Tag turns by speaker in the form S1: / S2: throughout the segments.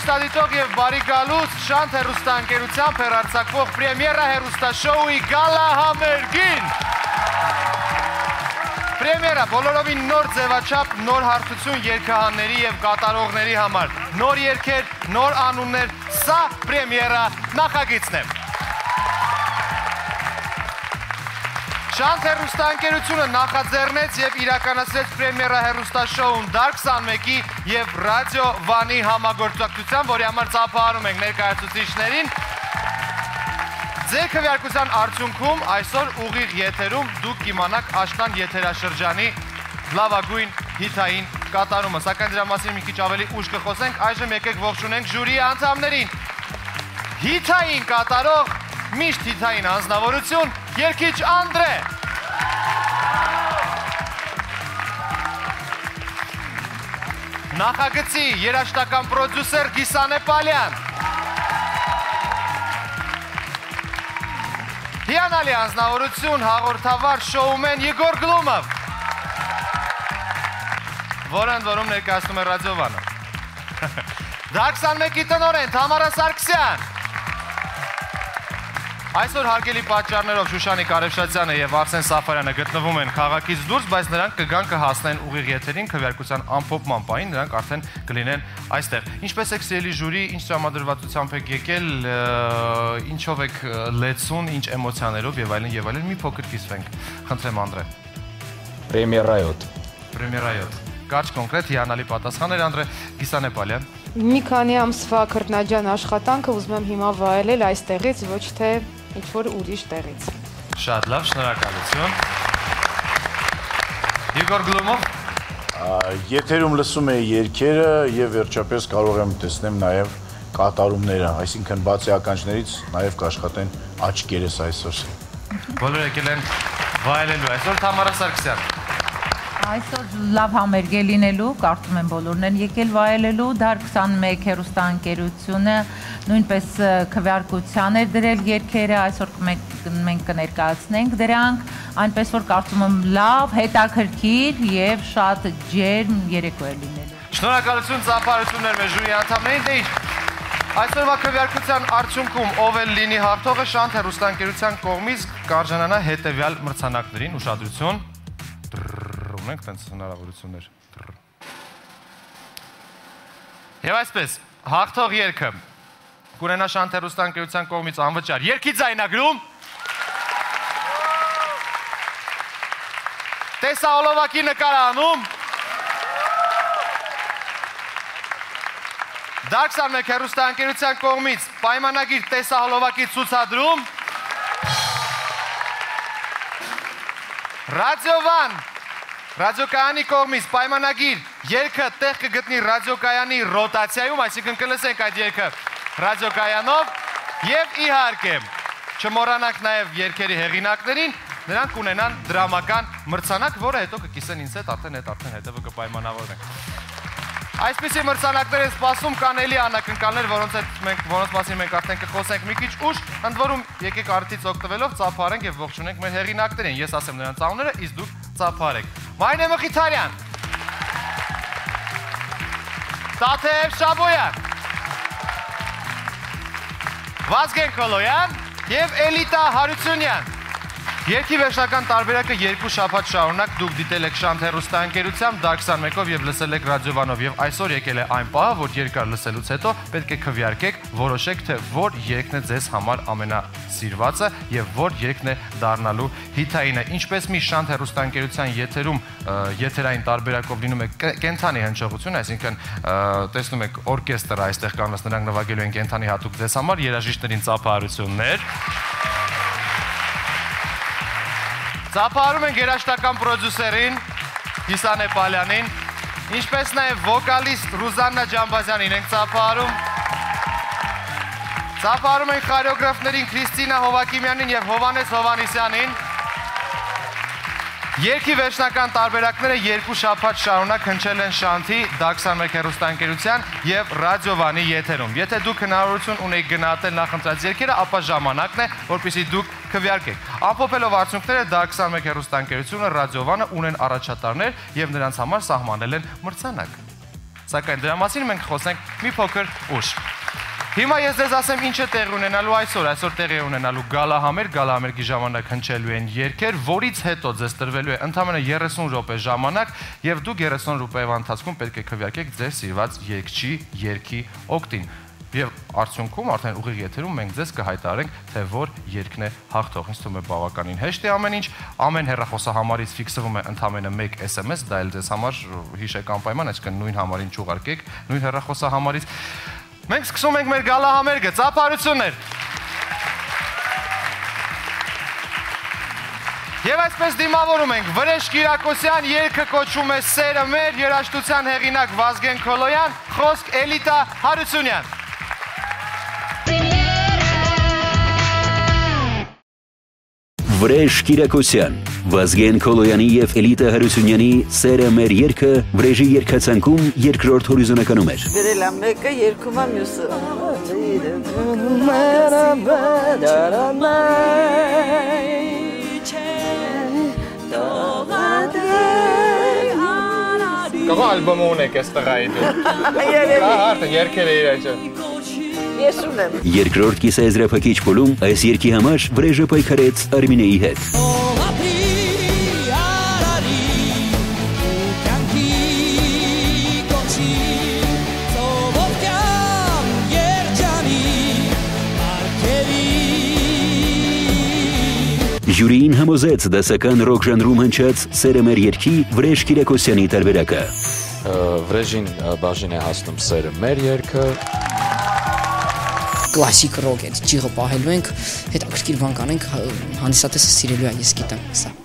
S1: հեռուստադիտող եւ բարի գալուց Շանթ հեռուստաընկերությամբ հեռարձակվող պրեմիերա հեռուստաշոուի գալա համերգին։ Պրեմիերա բոլորովին նոր ձևաչափ, նոր հարթություն երգահանների եւ կատարողների համար։ Նոր երգեր, նոր անուններ, սա պրեմիերա նախագիծն է։ Շանթ հեռուստաընկերությունը նախաձեռնեց եւ իրականացրեց պրեմիերա հեռուստաշոուն Dark 21-ի եւ Ռադիո Վանի համագործակցությամբ, որի համար ծափահարում ենք ներկայացուցիչներին։ Ձեր քվեարկության արդյունքում այսօր ուղիղ եթերում դուք կիմանաք Աշնան եթերաշրջանի լավագույն հիթային կատարումը, սակայն դրա մասին մի քիչ ավելի ուշ կխոսենք, այժմ եկեք ողջունենք ժյուրիի անդամներին։ Հիթային կատարող, միշտ հիթային անձնավորություն, երգիչ Անդրե։ Նախագծի երաժշտական պրոդյուսեր Գիսան Էպալյան։ Հիանալի անձնավորություն, հաղորդավար, շոումեն Եգոր Գլումով, որը ընդ որում ներկայացնում է Ռադիո Վանը։ Dark 21-ի տնօրեն Թամարա Սարգսյան։ Այսօր հարգելի պատճառներով Շուշանիկ Արևշատյանը եւ Արսեն Սաֆարյանը գտնվում են քաղաքից դուրս, բայց նրանք կգան կհասնեն ուղիղ եթերին քվեարկության ամփոփման պահին, նրանք արդեն կլինեն այստեղ։ Ինչպես եք սիրելի ժյուրի, ինչ տրամադրվածությամբ եք եկել, ինչով եք լեցուն, ինչ էմոցիաներով եւ այլն, մի փոքր կիսվենք։ Խնդրեմ Անդրե։ Պրեմիերայոտ։ Կարճ կոնկրետ հիանալի պատասխաններ Անդրե։ Գիսան Էպալյան։
S2: Մի քանի ամսվա քրտնաջան աշխատանքը ուզում եմ հիմա վայելել այստեղից, ոչ թե ինչ-որ ուրիշ տեղից։
S1: Շատ լավ, շնորհակալություն։ Եգոր Գլումով։
S3: Եթերում լսում եմ երգերը եւ վերջապես կարող եմ տեսնել նաեւ կատարումները, այսինքն բացի ականջներից նաեւ կաշխատեն աչքերս այսօր։
S1: Բոլորը եկել են վայելելու այսօր Թամարա Սարգսյան։
S4: Այսօր լավ համերգ է լինելու, կարծում եմ բոլորն են եկել վայելելու, Dark 21 հեռուստաընկերությունը նույնպես քվեարկության էր դրել երգերը, այսօր մենք կներկայացնենք դրանք, այնպես որ կարծում եմ լավ, հետաքրքիր եւ շատ ջերմ երեկո է լինելու։
S1: Շնորհակալություն ծափարություններ մեր ժյուրի անդամներին, դե ինչ այսօրվա քվեարկության արդյունքում ով էլ լինի հաղթողը Շանթ հեռուստաընկերության կողմից կարժանանա հետեւյալ մրցանակներին, ուշադրություն։ Ունենք տենց հնարավորություններ։ Եվ այսպես, հաղթող երգը կունենա Շանթ հեռուստաընկերության կողմից անվճար երգի ձայնագրում, տեսահոլովակի նկարահանում, Dark 21 հեռուստաընկերության կողմից պայմանագիր տեսահոլովակի ցուցադրում, Ռադիո Վան ռադիոկայանի կողմից պայմանագիր երգը տեղ կգտնի ռադիոկայանի ռոտացիայում, այսինքն կլսենք այդ երգը ռադիոկայանով եւ իհարկե չմոռանանք նաեւ երգերի հեղինակներին, նրանք կունենան դրամական մրցանակ, որը հետո կկիսեն ինձ հետ, արդեն հետևը կպայմանավորվենք։ Այսպիսի մրցանակներ են սպասում, կան էլի անակնկալներ, որոնց մասին մենք արդեն կխոսենք մի քիչ ուշ, ընդ որում եկեք արդից օգտվելով ծափահարենք եւ ողջունենք մեր հեղինակներին։ Ես ասեմ նրանց անունները, իսկ դուք ծափահարեք։ Մայնե Մխիթարյան, Տաթև Շաբոյան, Վազգեն Քոլոյան եւ Էլիտա Հարությունյան։ Երգի վերջնական տարբերակը 2 շաբաթ շարունակ դուք դիտել եք Շանթ հեռուստաընկերությամբ Dark 21-ով եւ լսել եք Ռադիո Վանով եւ այսօր եկել է այն պահը, որ երկար լսելուց հետո պետք է քվեարկեք, որոշեք թե որ երգն է ձեզ համար ամենասիրվածը եւ որ երգն է դառնալու հիթայինը։ Ինչպես մի Շանթ հեռուստաընկերության եթերում եթերային տարբերակով լինում է կենթանի հնչողություն, այսինքն տեսնում եք օրկեստր այստեղ կանված, նրանք նվագելու են կենթանի հատուկ ձեզ համար, երաժիշտներին ծափահարություններ։ Ծափահարում ենք երաժշտական պրոդյուսերին Գիսան Էպալյանին, ինչպես նաև վոկալիստ Ռուզաննա Ջամբազյանին ենք ծափահարում։ Ծափահարում ենք խորեոգրաֆներին Քրիստինա Հովակիմյանին եւ Հովանես Հովանեսյանին։ Երգի վերջնական տարբերակները 2 շաբաթ շարունակ հնչել են Շանթի Dark 21 հեռուստաընկերության եւ Ռադիո Վանի եթերում։ Եթե դուք հնարավորություն ունեք գնահատել նախընտրած երգերը, ապա ժամանակն է, որպեսզի դուք քվեարկեք։ Ամփոփելով արդյունքները Dark 21 հեռուստաընկերությունը, Ռադիո Վանը ունեն առաջատարներ եւ նրանց համար սահմանել են մրցանակ։ սակայն դրա մասին մենք խոսենք մի փոքր ուշ։ Հիմա ես ձեզ ասեմ ինչ է տեղի ունենալու այսօր տեղի է ունենալու գալահամերգի ժամանակ հնչելու են երգեր, որից հետո ձեզ տրվելու է ընդամենը 30 րոպե ժամանակ եւ դուք 30 րոպեվա ընթացքում պետք է քվեարկեք ձեր սիրված երգչի երգի օկտին։ Եվ արդյունքում արդեն ուղիղ եթերում մենք ձեզ կհայտարարենք, թե որ երգն է հաղթող։ Ինձ թվում է բավականին հեշտ է ամեն ինչ, ամեն հեռախոսահամարից ֆիքսվում է ընդամենը 1 SMS, դա էլ ձեզ համար հիշեք անպայման, այսինքն նույն համարին չուղարկեք, նույն հեռախոսահամարից։ Մենք սկսում ենք մեր գալահամերգը, ծափարություններ։ Եվ այսպես դիմավորում ենք Վրեժ Կիրակոսյան, երգը կոչվում է Սերը մեր, երաժշտության հեղինակ Վազգեն Քոլոյան, խոսք Էլիտա Հարությունյան։
S5: Վրեժ Կիրակոսյան, Վազգեն Քոլոյանի և Էլիտա Հարությունյանի Սերը մեր երգը Վրեժի երգացանկում երկրորդ հորիզոնականում էր։
S6: Վերել եմ մեկը, երկում եմ մյուսը։
S1: Կողո ալբոմը ունեք ես տղայի դու։ Հարթը երգերը իրաճը։
S6: Ես ունեմ։
S5: Երկրորդ կիսաեզրափակիչ փուլում այս երգի համար Վրեժը պայքարեց Արմինեի հետ։ Ժյուրիին համոզեց դասական ռոք ժանրում հնչած Սերը մեր երգի Վրեժ Կիրակոսյանի տարբերակը։
S7: Վրեժին բաժին է հասնում Սերը մեր երգը։
S8: Կլասիկ ռոք է, ճիղը պահելու ենք, հետաքրքիր բան կանենք, հանդիսատեսը սիրելու է, ես գիտեմ սա։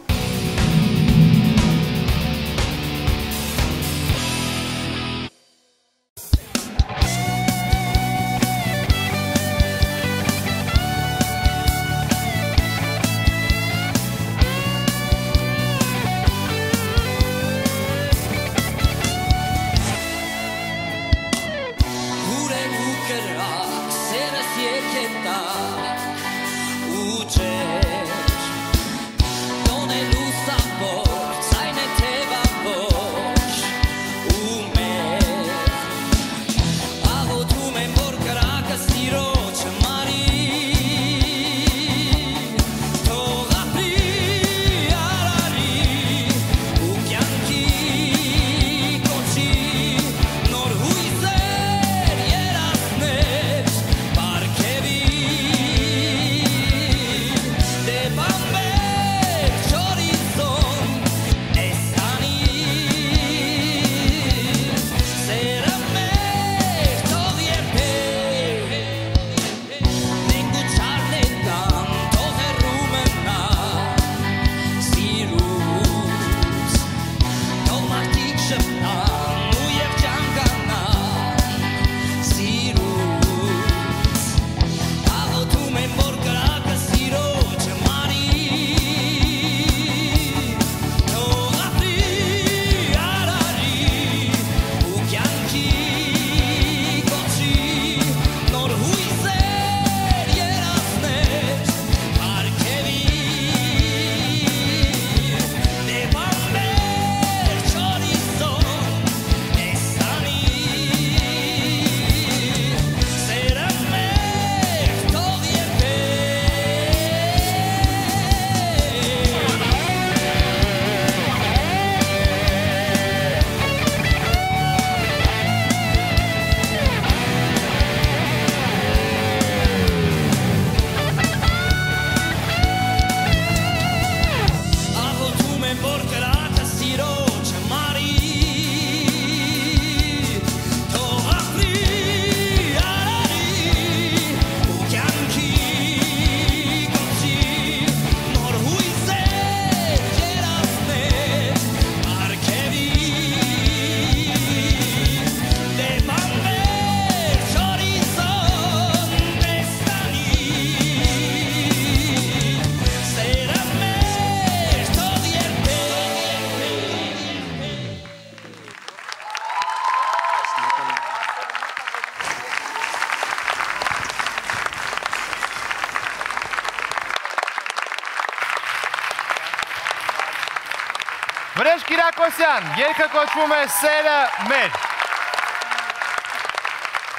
S1: Վրեժ Կիրակոսյան, երգը կոչվում է Սերը մեր։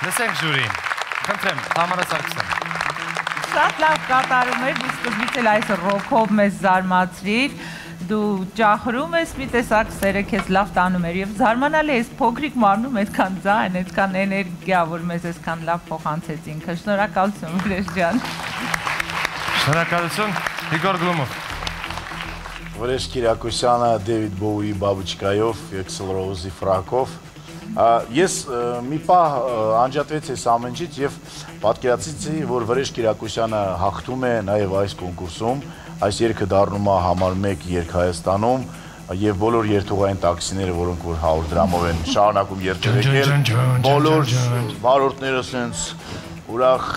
S1: Լսենք ժյուրին։ Խնդրեմ, Թամարա Սարգսյան։
S4: Շատ լավ կատարում էր, դու սկզբից էլ այս ռոքով մեզ զարմացրիր, դու ճախրում ես, մի տեսակ սերը քեզ լավ տանում էր և զարմանալի ես փոքրիկ մարմնում այդքան ձայն, այդքան էներգիա, որ մեզ այսքան լավ փոխանցեց ինքը, շնորհակալություն Վրեժ ջան։
S1: Շնորհակալություն, Իգոր Գլումով։
S3: Վրեժ Կիրակոսյանը Դեվիդ Բոուի բաբուչկայով, Էքսել Ռոուզի ֆրակով։ Ես մի պահ անջատվեց այս ամենից և պատկերացրեցի, որ Վրեժ Կիրակոսյանը հաղթում է նաև այս կոնկուրսում, այս երգը դառնում է համար 1 երգ Հայաստանում և բոլոր երթուղային տաքսիները, որոնք որ 100 դրամով են շարունակում երթևեկել, բոլոր վարորդները սենց ուրախ,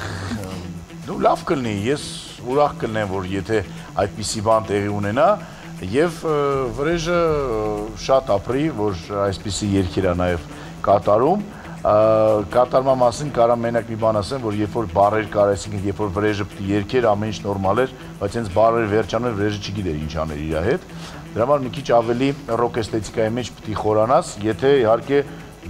S3: լավ կլինի, ես ուրախ կլինեմ, որ եթե այդպիսի բան տեղի ունենա և Վրեժը շատ ապրի, որ այսպիսի երգեր է նաև կատարում, կատարման մասին կարամ մենակ մի բան ասեմ, որ երբ որ բառեր կար, այսինքն երբ որ Վրեժը պետք է երգեր, ամեն ինչ նորմալ էր, բայց հենց բառեր վերջանում էր, Վրեժը չգիտեր ինչ աներ իր հետ։ Դրա համար մի քիչ ավելի ռոք էսթետիկայի մեջ պետք է խորանաս, եթե իհարկե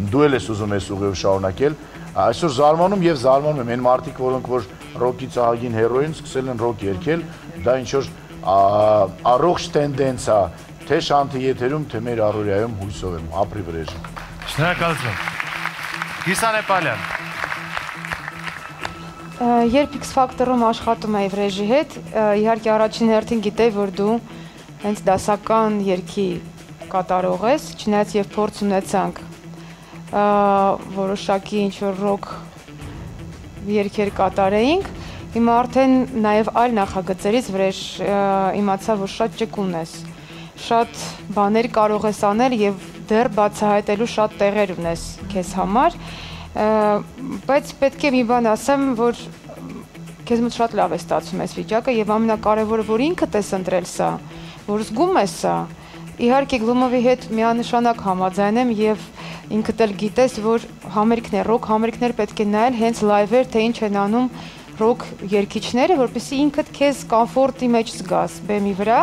S3: դու ես ուզում ես ուղիղ շարունակել։ Այսօր զարմանում եւ զարմանում եմ այն մարդիկ, որոնք որ ռոքի ծաղագին հերոին սկսել են ռոք երգել, դա ինչ որ առողջ տենդենս է, թե շանթի եթերում, թե մեր առօրյայում հույսով եմ, ապրի Վրեժը։
S1: Շնորհակալություն։ Գիսան Էպալյան։
S2: Երբ X Factor-ում աշխատում էի Վրեժի հետ, իհարկե առաջին հերթին գիտեի, որ դու հենց դասական երգի կատարող ես, չնայած եւ փորձ ունեցանք որոշակի ինչ-որ ռոք երգեր կատարեինք, հիմա արդեն նաև այլ նախագծերից Վրեժ իմացա, որ շատ ճկուն ես, շատ բաներ կարող ես անել և դեռ բացահայտելու շատ տեղեր ունես քեզ համար, բայց պետք է մի բան ասեմ, որ քեզ մոտ շատ լավ է ստացվում այս վիճակը և ամենակարևորը, որ ինքդ ես ընտրել սա, որ զգում ես սա, իհարկե Գլումովի հետ միանշանակ համաձայն եմ և ինքդ էլ գիտես, որ համերգներ, ռոք համերգներ պետք է նայել հենց լայվեր, թե ինչ են անում ռոք երգիչները, որպեսզի ինքդ քեզ կոմֆորտի մեջ զգաս բեմի վրա,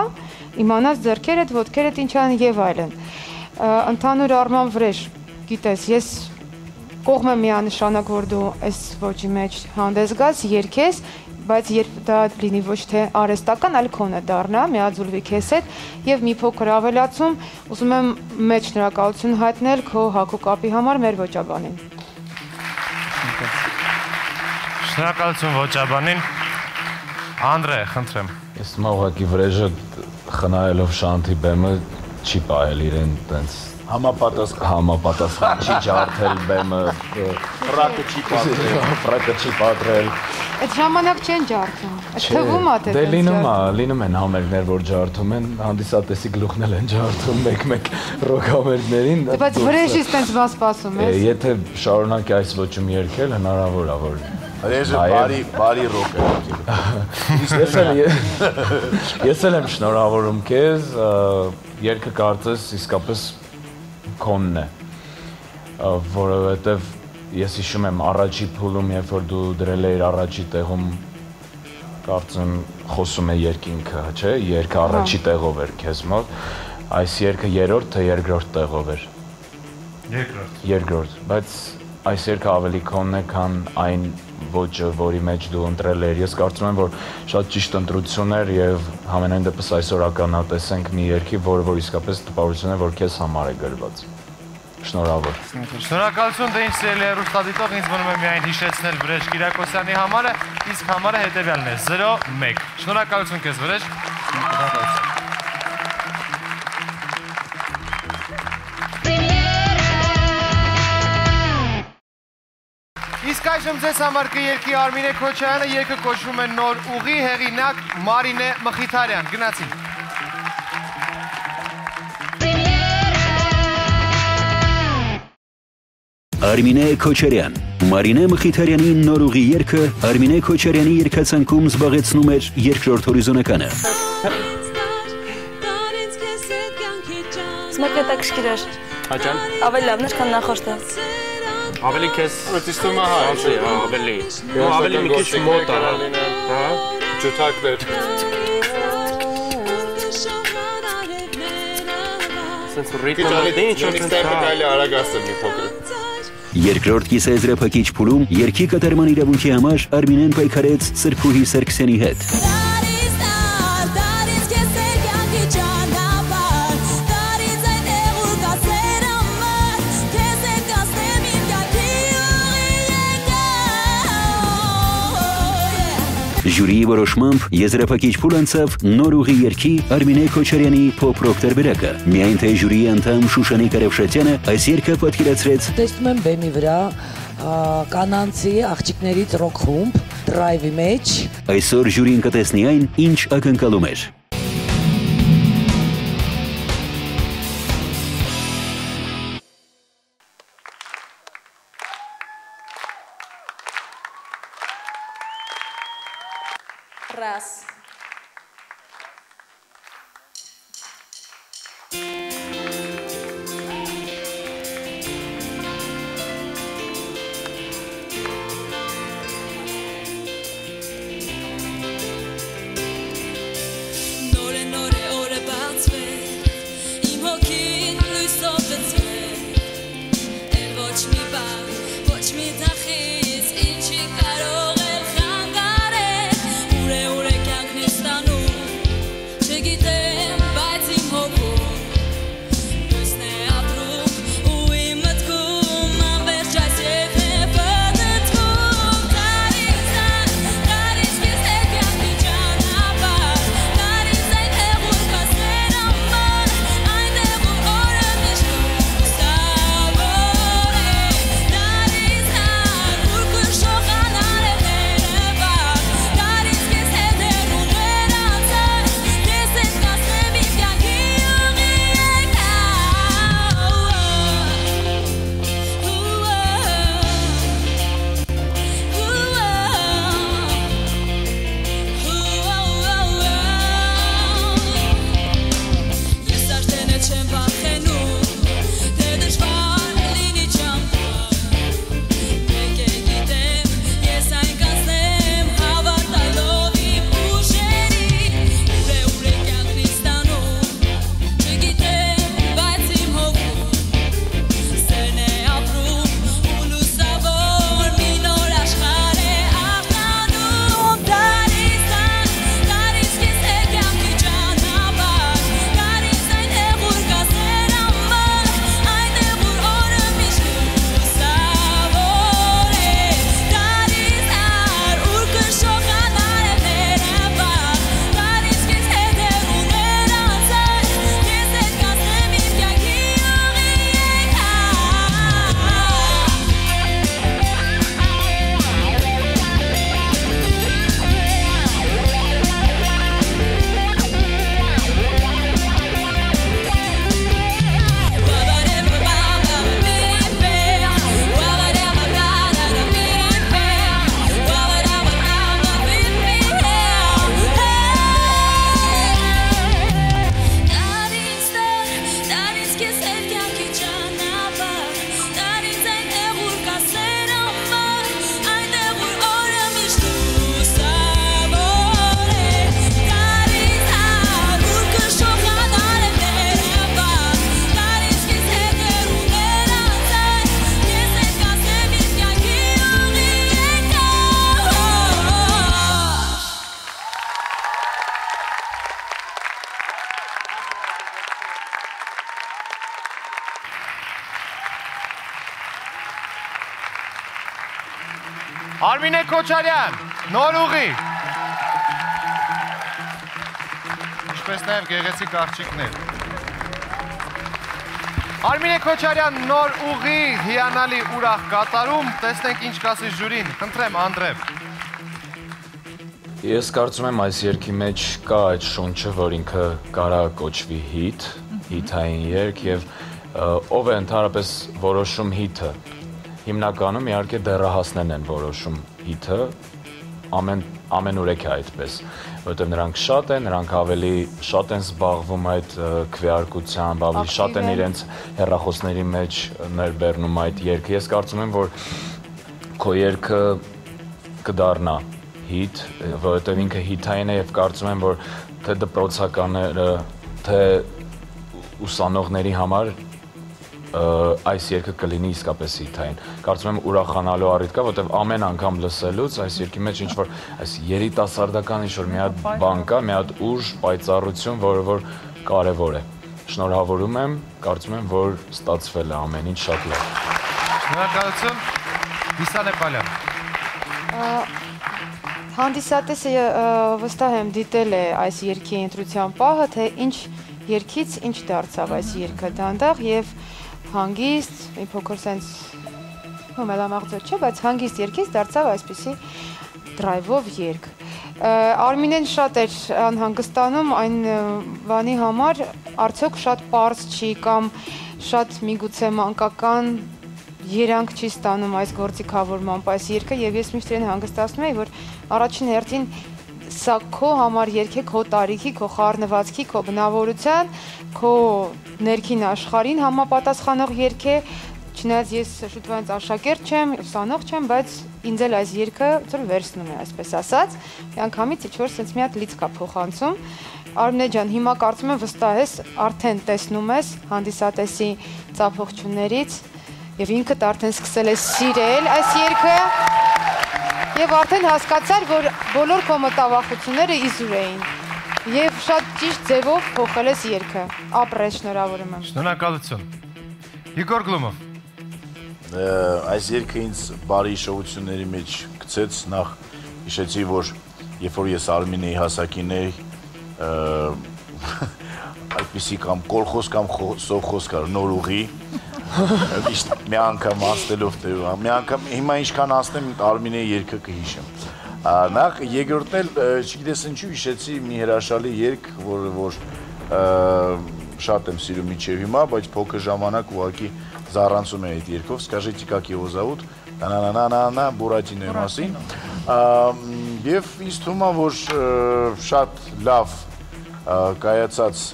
S2: իմանաս ձեռքերդ, ոտքերդ ինչ են եւ այլն։ Ընդհանուր առմամբ Վրեժ, գիտես, ես կողմ եմ միանշանակ, որ դու այս ոճի մեջ հանդես գաս, երգես, բայց երբ դա լինի ոչ թե արհեստական, այլ քոնը դառնա, միաձուլվի քեզ հետ եւ մի փոքր ավելացում, ուզում եմ մեծ շնորհակալություն հայտնել քո հագուկապի համար մեր ոճաբանին։
S1: Շնորհակալություն ոճաբանին։ Անդրե, խնդրեմ։
S7: Ես ուղղակի Վրեժը խնայելով շանթի բեմը չի պահել իրեն տենց համապատասխան չի ջարդել բեմը, ֆրակը չի պատրել։
S2: Այդ ժամանակ չեն ջարդում, թվում է թե
S7: լինում են համերգներ, որ ջարդում են, հանդիսատեսի գլուխն էլ են ջարդում մեկ-մեկ ռոք համերգներին։
S2: Բայց Վրեժից տենց բան սպասում ես։
S7: Եթե շարունակի այս ոճում երգել, հնարավոր է, որ
S3: Վրեժը բարի ռոք է։
S7: Ես էլ եմ շնորհավորում քեզ, երգը կարծես իսկապես քոնն է, որովհետև ես հիշում եմ առաջի փուլում, երբ որ դու դրել էիր առաջի տեղում, կարծում խոսում է երկինքը, չէ, երգը առաջի տեղով էր քեզ մոտ, այս երգը երրորդ թե երկրորդ տեղով էր։ Երկրորդ, բայց այս երգը ավելի քոնն է, քան այն ոճը, որի մեջ դու ընտրել ես։ Ես կարծում եմ, որ շատ ճիշտ ընտրություն էր եւ համենայն դեպս այսօր ականատեսենք մի երգի, որը իսկապես տպավորություն է, որ քեզ համար է գրված։ Շնորհավոր։
S1: Շնորհակալություն, դե ինչ սիրելի հեռուստադիտող, ինձ մնում է միայն հիշեցնել Վրեժ Կիրակոսյանի համարը, իսկ համարը հետևյալն է 0-1։ Շնորհակալություն քեզ Վրեժ։ Իսկ այժմ ձեզ համար կերկի Արմինե Քոչարյանը, երգը կոչվում է Նոր ուղի, հեղինակ Մարինե Մխիթարյան։ Գնացինք։
S5: Արմինե Քոչարյան, Մարինե Մխիթարյանի Նոր ուղի երգը Արմինե Քոչարյանի երգացանկում զբաղեցնում էր երկրորդ հորիզոնականը։
S9: Սմակը հետաքրքիր էր։ Աջան։ Ավելի լավն էր, քան նախորդը։
S10: Ավելի քեզ ստիստում է հա, ավելի։ Ու ավելի մի քիչ մոտ է, հա։ Ջութակներ։ Սենց ռիթմը դե ինչ որ տեմպը կարելի արագ ասել մի փոքր։
S5: Երկրորդ կիսաեզրափակիչ փուլում երգի կատարման իրավունքի համար Արմինեն պայքարեց Սրփուհի Սարգսյանի հետ։ Ժյուրիի որոշմամբ եզրափակիչ փուլ անցավ նոր ուղի երգի Արմինե Քոչարյանի փոփ-ռոք տարբերակը։ Միայն թե ժյուրիի անդամ Շուշանի Կարավշատյանը այս երգը պատկերացրեց։
S6: Տեսնում եմ բեմի վրա կանանցի աղջիկներից ռոք խումբ, դրայվի մեջ։
S5: Այսօր ժյուրին կտեսնի այն, ինչ ակնկալում էր։
S9: Раз.
S1: Արմինե Քոչարյան, նոր ուղի։ Ինչպես նաև գեղեցիկ աղջիկներ։ Արմինե Քոչարյան, նոր ուղի, հիանալի ուրախ կատարում, տեսնենք ինչ կասի ժյուրին, խնդրեմ Անդրեւ։
S7: Ես կարծում եմ այս երգի մեջ կա այդ շունչը, որ ինքը կարա կոչվի հիթ, հիթային երգ եւ ով է ընդհանրապես որոշում հիթը։ Հիմնականում իհարկե դեռահասներն են որոշում հիթը, ամենուրեք է այդպես, որովհետև նրանք շատ են, նրանք ավելի շատ են զբաղվում այդ քվեարկությամբ, ավելի շատ են իրենց հեռախոսների մեջ ներբեռնում այդ երգը։ Ես կարծում եմ, որ քո երգը կդառնա հիթ, որովհետև ինքը հիթային է եւ կարծում եմ, որ թե դպրոցականները, թե ուսանողների համար այս երգը կլինի իսկապես հիթային։ Կարծում եմ ուրախանալու առիթ կա, որտեղ ամեն անգամ լսելուց այս երգի մեջ ինչ-որ այս երիտասարդական ինչ-որ մի հատ բան կա, մի հատ ուժ, պայծառություն, որը որ կարևոր է։ Շնորհավորում եմ, կարծում եմ, որ ստացվել է ամեն ինչ շատ լավ։
S1: Շնորհակալություն, Վիսա Նեպալյան։
S2: Հանդիսատեսը վստահ եմ դիտել է այս երգի ընտրության պահը, թե ինչ երգից ինչ դարձավ այս երգը դանդաղ եւ հանգիստ, մի փոքր սենց մելամաղձոր չէ, բայց հանգիստ երգից դարձավ այսպիսի դրայվով երգ։ Արմինեն շատ էր անհանգստանում այն բանի համար, արդյոք շատ պարզ չի կամ շատ միգուցե մանկական երանք չի ստանում այս գործիքավորմամբ այս երգը եւ ես միշտ իրեն հանգստացնում եի, որ առաջին հերթին սա քո համար երգ է, քո տարիքի, քո խառնվածքի, քո բնավորության, քո ներքին աշխարհին համապատասխանող երգ է, չնայած ես շուտվանից աշակերտ չեմ, ուսանող չեմ, բայց ինձ էլ այս երգը ծուր վերցնում է, այսպես ասած, միանգամից ինչ-որ սենց մի հատ լիցք է փոխանցում։ Արմինե ջան, հիմա կարծում եմ վստահ ես, արդեն տեսնում ես հանդիսատեսի ծափողջություններից եւ ինքդ արդեն սկսել ես սիրել այս երգը եւ արդեն հասկացար, որ բոլոր քո մտավախությունները իզուր էին եւ շատ ճիշտ ձևով փոխել ես երգը։ Ապրես, շնորհավորում եմ։
S1: Շնորհակալություն։ Իգոր Գլումով։
S3: Այս երգը ինձ բարի հիշողությունների մեջ գցեց, նախ հիշեցի, որ երբ որ ես Արմինեի հասակին էի, այդպիսի կամ կոլխոզ կամ սովխոզ կար, նոր ուղի, մի անգամ ասնելով թե մի անգամ հիմա ինչքան ասնեմ Արմինեի երգը կհիշեմ։ Նախ երկրորդն էլ չգիտես ինչու հիշեցի մի հրաշալի երգ, որ շատ եմ սիրում մինչև հիմա, բայց փոքր ժամանակ ուղղակի զառանցում եմ այդ երգով, Скажите, как его зовут, տանանանանանա Բուրատինոյի մասին։ Եվ ինձ թվում է, որ շատ լավ կայացած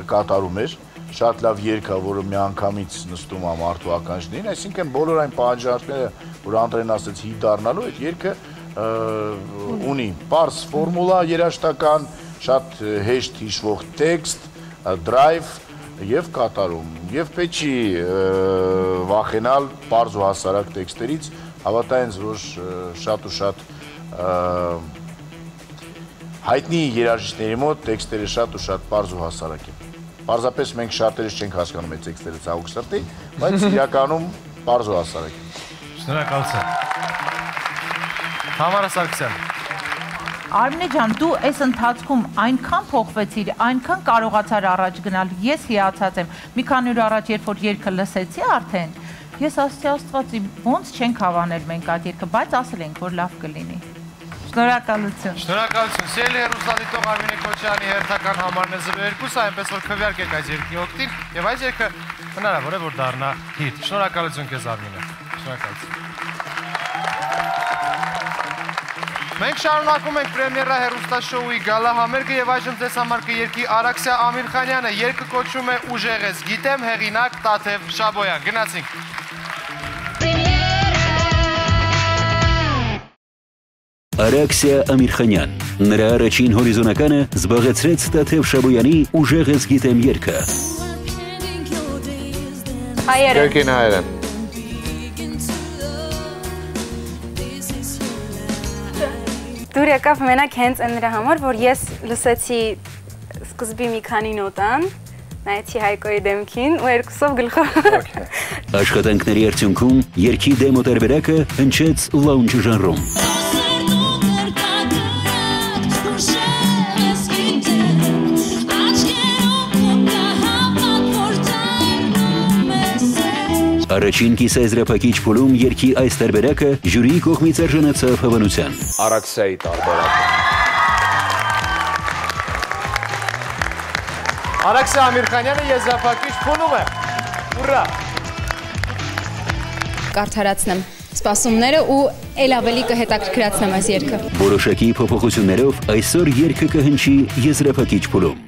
S3: կատարում էր, շատ լավ երգ է, որը մի անգամից նստում է մարդու ականջներին, այսինքն բոլոր այն պահանջարկները, որ Անդրեն ասեց հիթ դառնալու, այդ երգը ունի պարզ ֆորմուլա երաժշտական, շատ հեշտ հիշվող տեքստ, դրայվ եւ կատարում։ Եվ պետք չի վախենալ պարզ ու հասարակ տեքստերից, հավատա ինձ, որ շատ ու շատ հայտնի երաժիշտների մոտ տեքստերը շատ ու շատ պարզ ու հասարակ են։ Պարզապես մենք շատերս չենք հասկանում այդ տեքստերը ցավոք սրտի, բայց իրականում պարզ ու հասարակ են։
S1: Շնորհակալություն։ Համարա Սարգսյան։
S4: Արմինե ջան, դու այս ընթացքում այնքան փոխվեցիր, այնքան կարողացար առաջ գնալ, ես հիացած եմ։ Մի քանի օր առաջ, երբ որ երգը լսեցի արդեն, ես ասացի Աստվածի, ոնց չենք հավանել մենք այդ երգը, բայց ասել ենք, որ լավ կլինի։ Շնորհակալություն։
S1: Շնորհակալություն։ Սիրելի հեռուստադիտող Արմինե Քոչարյանի հերթական համարն է 0-2, այնպես որ քվեարկեք այս երգի օգտին, եւ այս երգը հնարավոր է որ դառնա հիթ։ Շնորհակալություն քեզ Արմինե։ Շնորհակալություն։ Մենք շարունակում ենք պրեմիերա հեռուստաշոուի գալա համերգը եւ այժմ ձեզ համար կերկի Արաքսիա Ամիրխանյանը, երգը կոչվում է Ուժեղ ես գիտեմ, հեղինակ Տաթև Շաբոյան։ Գնացինք։
S5: Արաքսիա Ամիրխանյան, նրա առաջին հորիզոնականը զբաղեցրեց Տաթև Շաբոյանի Ուժեղ ես գիտեմ երգը։
S10: Երգին հայերեն։
S11: Դուր եկավ մենակ հենց նրա համար, որ ես լսեցի սկզբի մի քանի նոտան, նայեցի Հայկոյի դեմքին ու երկուսով գլխով։
S5: Աշխատանքների արդյունքում երգի դեմո տարբերակը հնչեց լաունջ ժանրում։ Առաջին կիսաեզրափակիչ փուլում երգի այս տարբերակը ժյուրիի կողմից արժանացավ հավանության։
S10: Արաքսիայի տարբերակը։
S1: Արաքսիա Ամիրխանյանը եզրափակիչ փուլում է։ Ուրա։
S12: Կարդարացնեմ սպասումները ու ել ավելի կհետաքրքրացնեմ այս երգը։
S5: Որոշակի փոփոխություններով այսօր երգը կհնչի եզրափակիչ փուլում։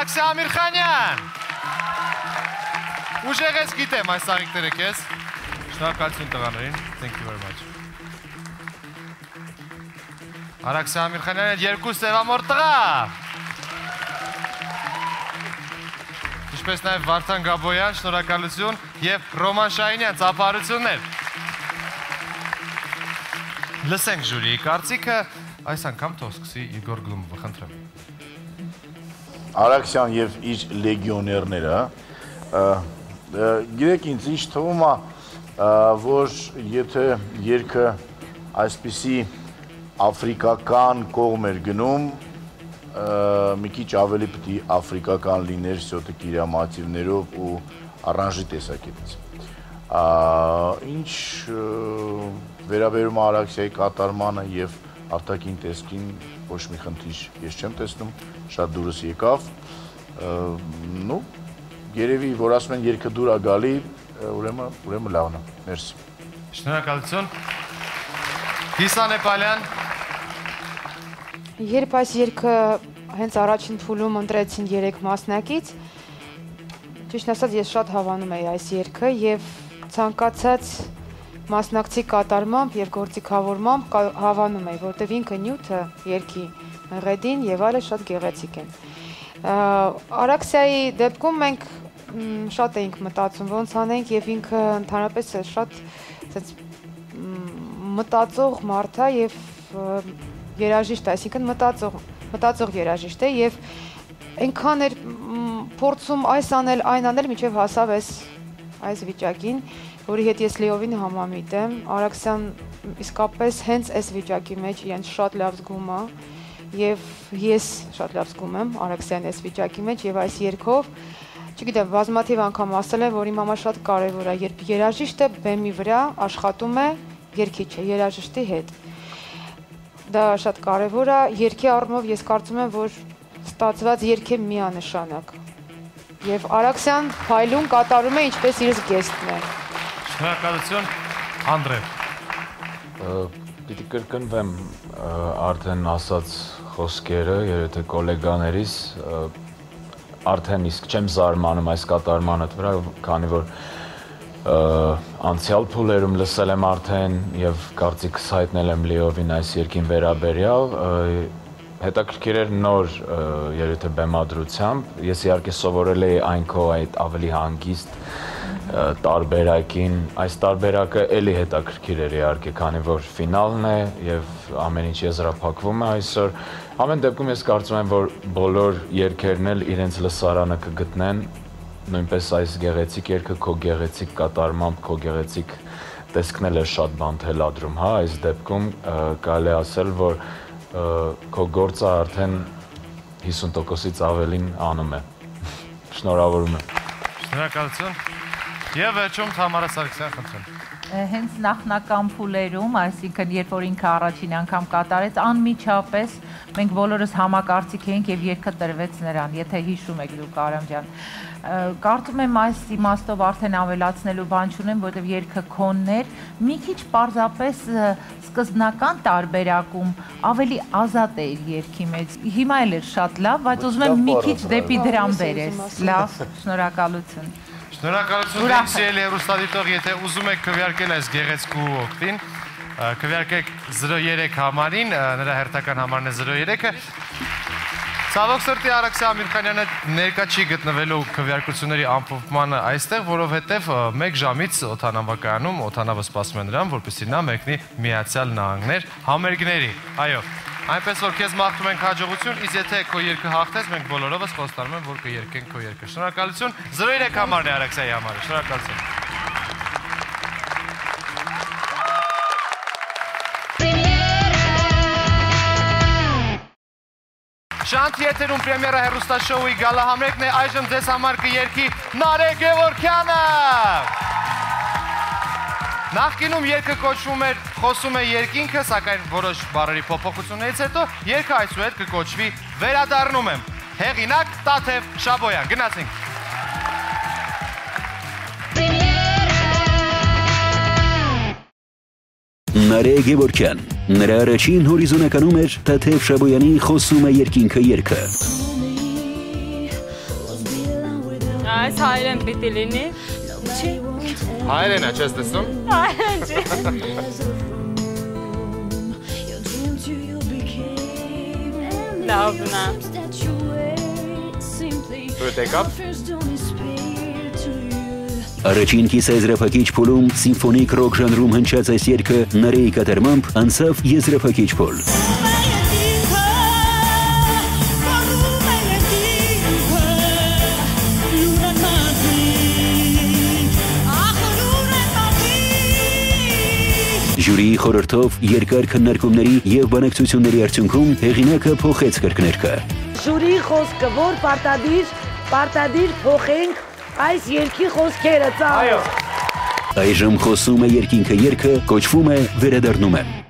S1: Արաքսե Ամիրխանյան։ Ուժեղ ես գիտեմ այս աղիքները քեզ։ Շնորհակալություն տղաներին։ Thank you very much։ Արաքսե Ամիրխանյանը 2 սևամոր տղա։ Ինչպես նաև Վարդան Գաբոյան, շնորհակալություն եւ Ռոման Շահինյան, ծափարություններ։ Լսենք ժյուրիի կարծիքը, այս անգամ թող սկսի Իգոր Գլումովը, խնդրեմ։
S3: Արաքսյան եւ իր լեգիոներները, գիտեք ինձ ինչ թվում է, որ եթե երգը այսպիսի աֆրիկական կողմ էր գնում, մի քիչ ավելի պիտի աֆրիկական լիներ սյոտիկ իր մատիվներով ու առանժի տեսակետից։ Ինչ վերաբերում Արաքսիայի կատարմանը եւ արտաքին տեսքին ոչ մի խնդիր ես չեմ տեսնում, շատ դուրս եկավ։ Ну, երևի որ ասում են երգը դուր է գալի, ուրեմն լավն է։ Մերսի։
S1: Շնորհակալություն։ Կիսա Նեպալյան։
S2: Երբ այս երգը հենց առաջին փուլում ընտրեցին 3 մասնակից, ճիշտ ասած ես շատ հավանում էի այս երգը եւ ցանկացած մասնակցի կատարմամբ եւ գործիքավորմամբ հավանում էի, որտեւ ինքը նյութը երգի մեղեդին եւ այլը շատ գեղեցիկ են։ Արաքսիայի դեպքում մենք շատ էինք մտածում ոնց անենք եւ ինքը ընդհանրապես շատ մտածող մարդ է եւ երաժիշտ է, այսինքն մտածող երաժիշտ է եւ այնքան էր փորձում այս անել, այն անել, մինչեւ հասավ այս վիճակին, որի հետ ես լիովին համամիտ եմ։ Արաքսյան իսկապես հենց այս վիճակի մեջ իրեն շատ լավ զգում է եւ ես շատ լավ զգում եմ Արաքսյան այս վիճակի մեջ եւ այս երգով, չգիտեմ, բազմաթիվ անգամ ասել եմ, որ իմ համար շատ կարեւոր է, երբ երաժիշտը բեմի վրա աշխատում է երգիչը, երաժիշտի հետ։ Դա շատ կարևոր է, երգի առումով ես կարծում եմ, որ ստացված երգը միանշանակ։ Եվ Արաքսյան փայլուն կատարում է ինչպես իր զգեստն է։
S1: Շնորհակալություն, Անդրե։
S7: Պիտի կրկնվեմ արդեն ասած խոսքերը, երեթե գոլեգաներիս, արդեն իսկ չեմ զարմանում այս կատարմանը վրա, քանի որ անցյալ փուլերում լսել եմ արդեն եւ կարծիքս հայտնել եմ լիովին այս երգին վերաբերյալ, հետաքրքիր էր նոր երեթե բեմադրությամբ, ես իհարկե սովորել էի այն քո այդ ավելի հանգիստ տարբերակին, այս տարբերակը էլի հետաքրքիր էր իհարկե, քանի որ ֆինալն է եւ ամեն ինչ եզրափակվում է այսօր, ամեն դեպքում ես կարծում եմ, որ բոլոր երգերն էլ իրենց լսարանը կգտնեն, նույնպես այս գեղեցիկ երգը քո գեղեցիկ կատարմամբ, քո գեղեցիկ տեսքն էլ է շատ բան թելադրում, հա, այս դեպքում կարելի է ասել, որ քո գործը արդեն 50%-ից ավելին անում է։ Շնորհավորում եմ։
S1: Շնորհակալություն։ Եվ վերջում Թամարա Սարգսյան, խնդրեմ։
S4: Հենց նախնական փուլերում, այսինքն երբ որ ինքը առաջին անգամ կատարեց, անմիջապես մենք բոլորս համակարծիք էինք եւ երգը տրվեց նրան, եթե հիշում եք դուք Արամ ջան։ Կարծում եմ այս իմաստով արդեն ավելացնելու բան չունեմ, որովհետև երգը քոնն էր, մի քիչ պարզապես սկզբնական տարբերակում ավելի ազատ էր երգի մեջ։ Հիմա էլ էր շատ լավ, բայց ուզում եմ մի քիչ դեպի դրան բերես։ Լավ, շնորհակալություն։
S1: Շնորհակալություն Դիքսիել հեռուստադիտող, եթե ուզում եք քվեարկել այս գեղեցկու օգտին, քվեարկեք 03 համարին, նրա հերթական համարն է 03-ը։ Ցավոք սրտի Արաքսե Ամիրխանյանը ներկա չի գտնվելու քվեարկությունների ամփոփմանը այստեղ, որովհետև 1 ժամից օդանավակայանում օդանավը սպասում է նրան, որպեսզի նա մեկնի Միացյալ Նահանգներ համերգների։ Այո, այնպես որ քեզ մաղթում ենք հաջողություն, իսկ եթե քո երգը հաղթես, մենք բոլորովս խոստանում ենք, որ կերկենք քո երգը։ Շնորհակալություն, 03 համարն է Արաքսեի համարը։ Շնորհակալություն։ Շանթ եթերում պրեմիերա հեռուստաշոուի գալահամերգն է, այժմ ձեզ համար կերգի Նարեկ Գևորգյանը։ Նախկինում երգը կոչվում էր «Խոսում է երկինքը», սակայն որոշ բառերի փոփոխություններից հետո երգը այսուհետ կկոչվի «Վերադառնում եմ»։ Հեղինակ Տաթև Շաբոյան, գնացինք։
S5: Նարեկ Գևորգյան, նրա առաջին հորիզոնականում էր Տաթև Շաբոյանի «Խոսում է երկինքը» երգը։
S9: Այս հայերեն պիտի լինի։
S1: Հայերեն է, չես տեսնում։
S9: Հայերեն չի։ Լավ նա։
S1: Դու եկավ։
S5: Առաջին կիսաեզրափակիչ փուլում սիմֆոնիկ ռոք ժանրում հնչած այս երգը նարեի կատարմամբ անցավ եզրափակիչ փուլ։ Ժյուրիի խորհրդով երկար քննարկումների եւ բանակցությունների արդյունքում հեղինակը փոխեց կրկներգը։
S6: Ժյուրիի խոսքը, որ պարտադիր փոխենք այս երգի խոսքերը ծառայ։
S5: Այժմ խոսում է երկինքը երգը, կոչվում է վերադառնում եմ։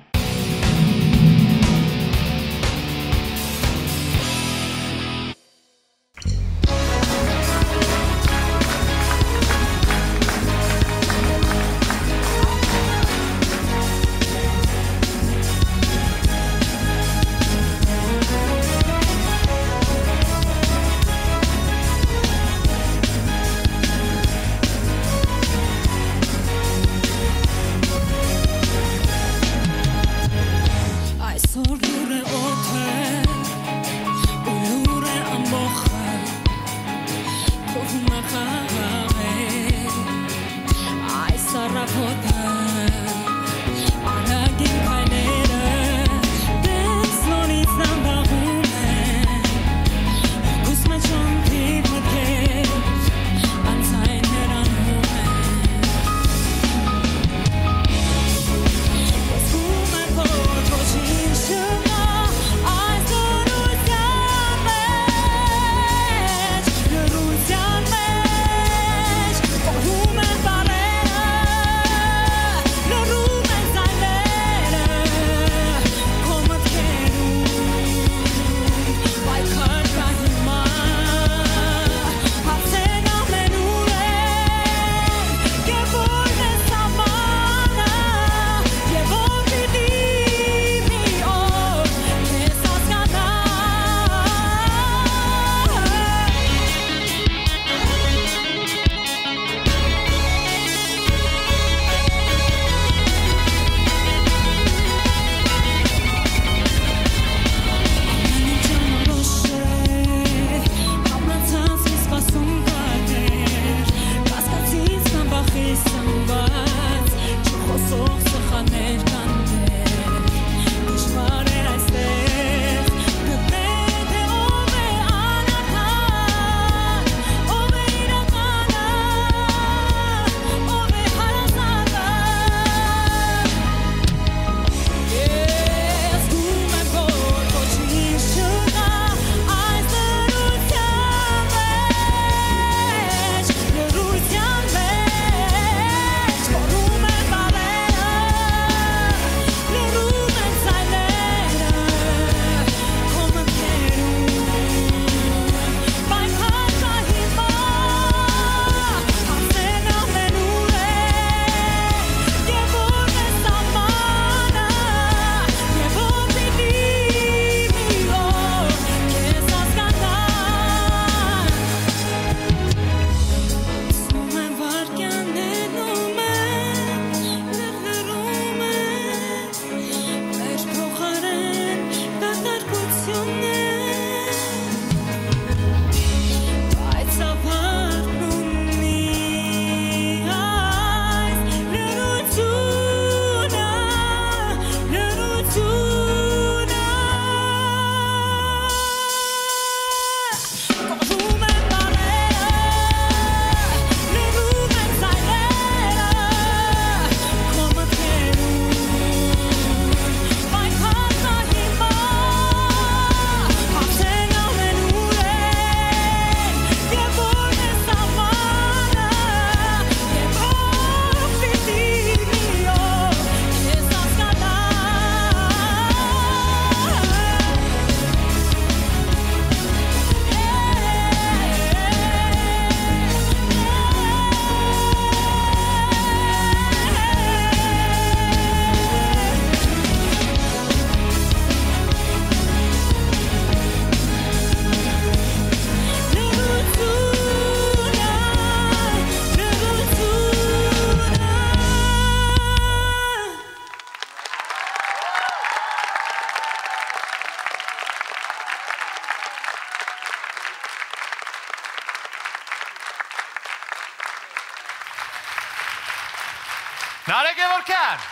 S1: Նարեկ Գևորգյան։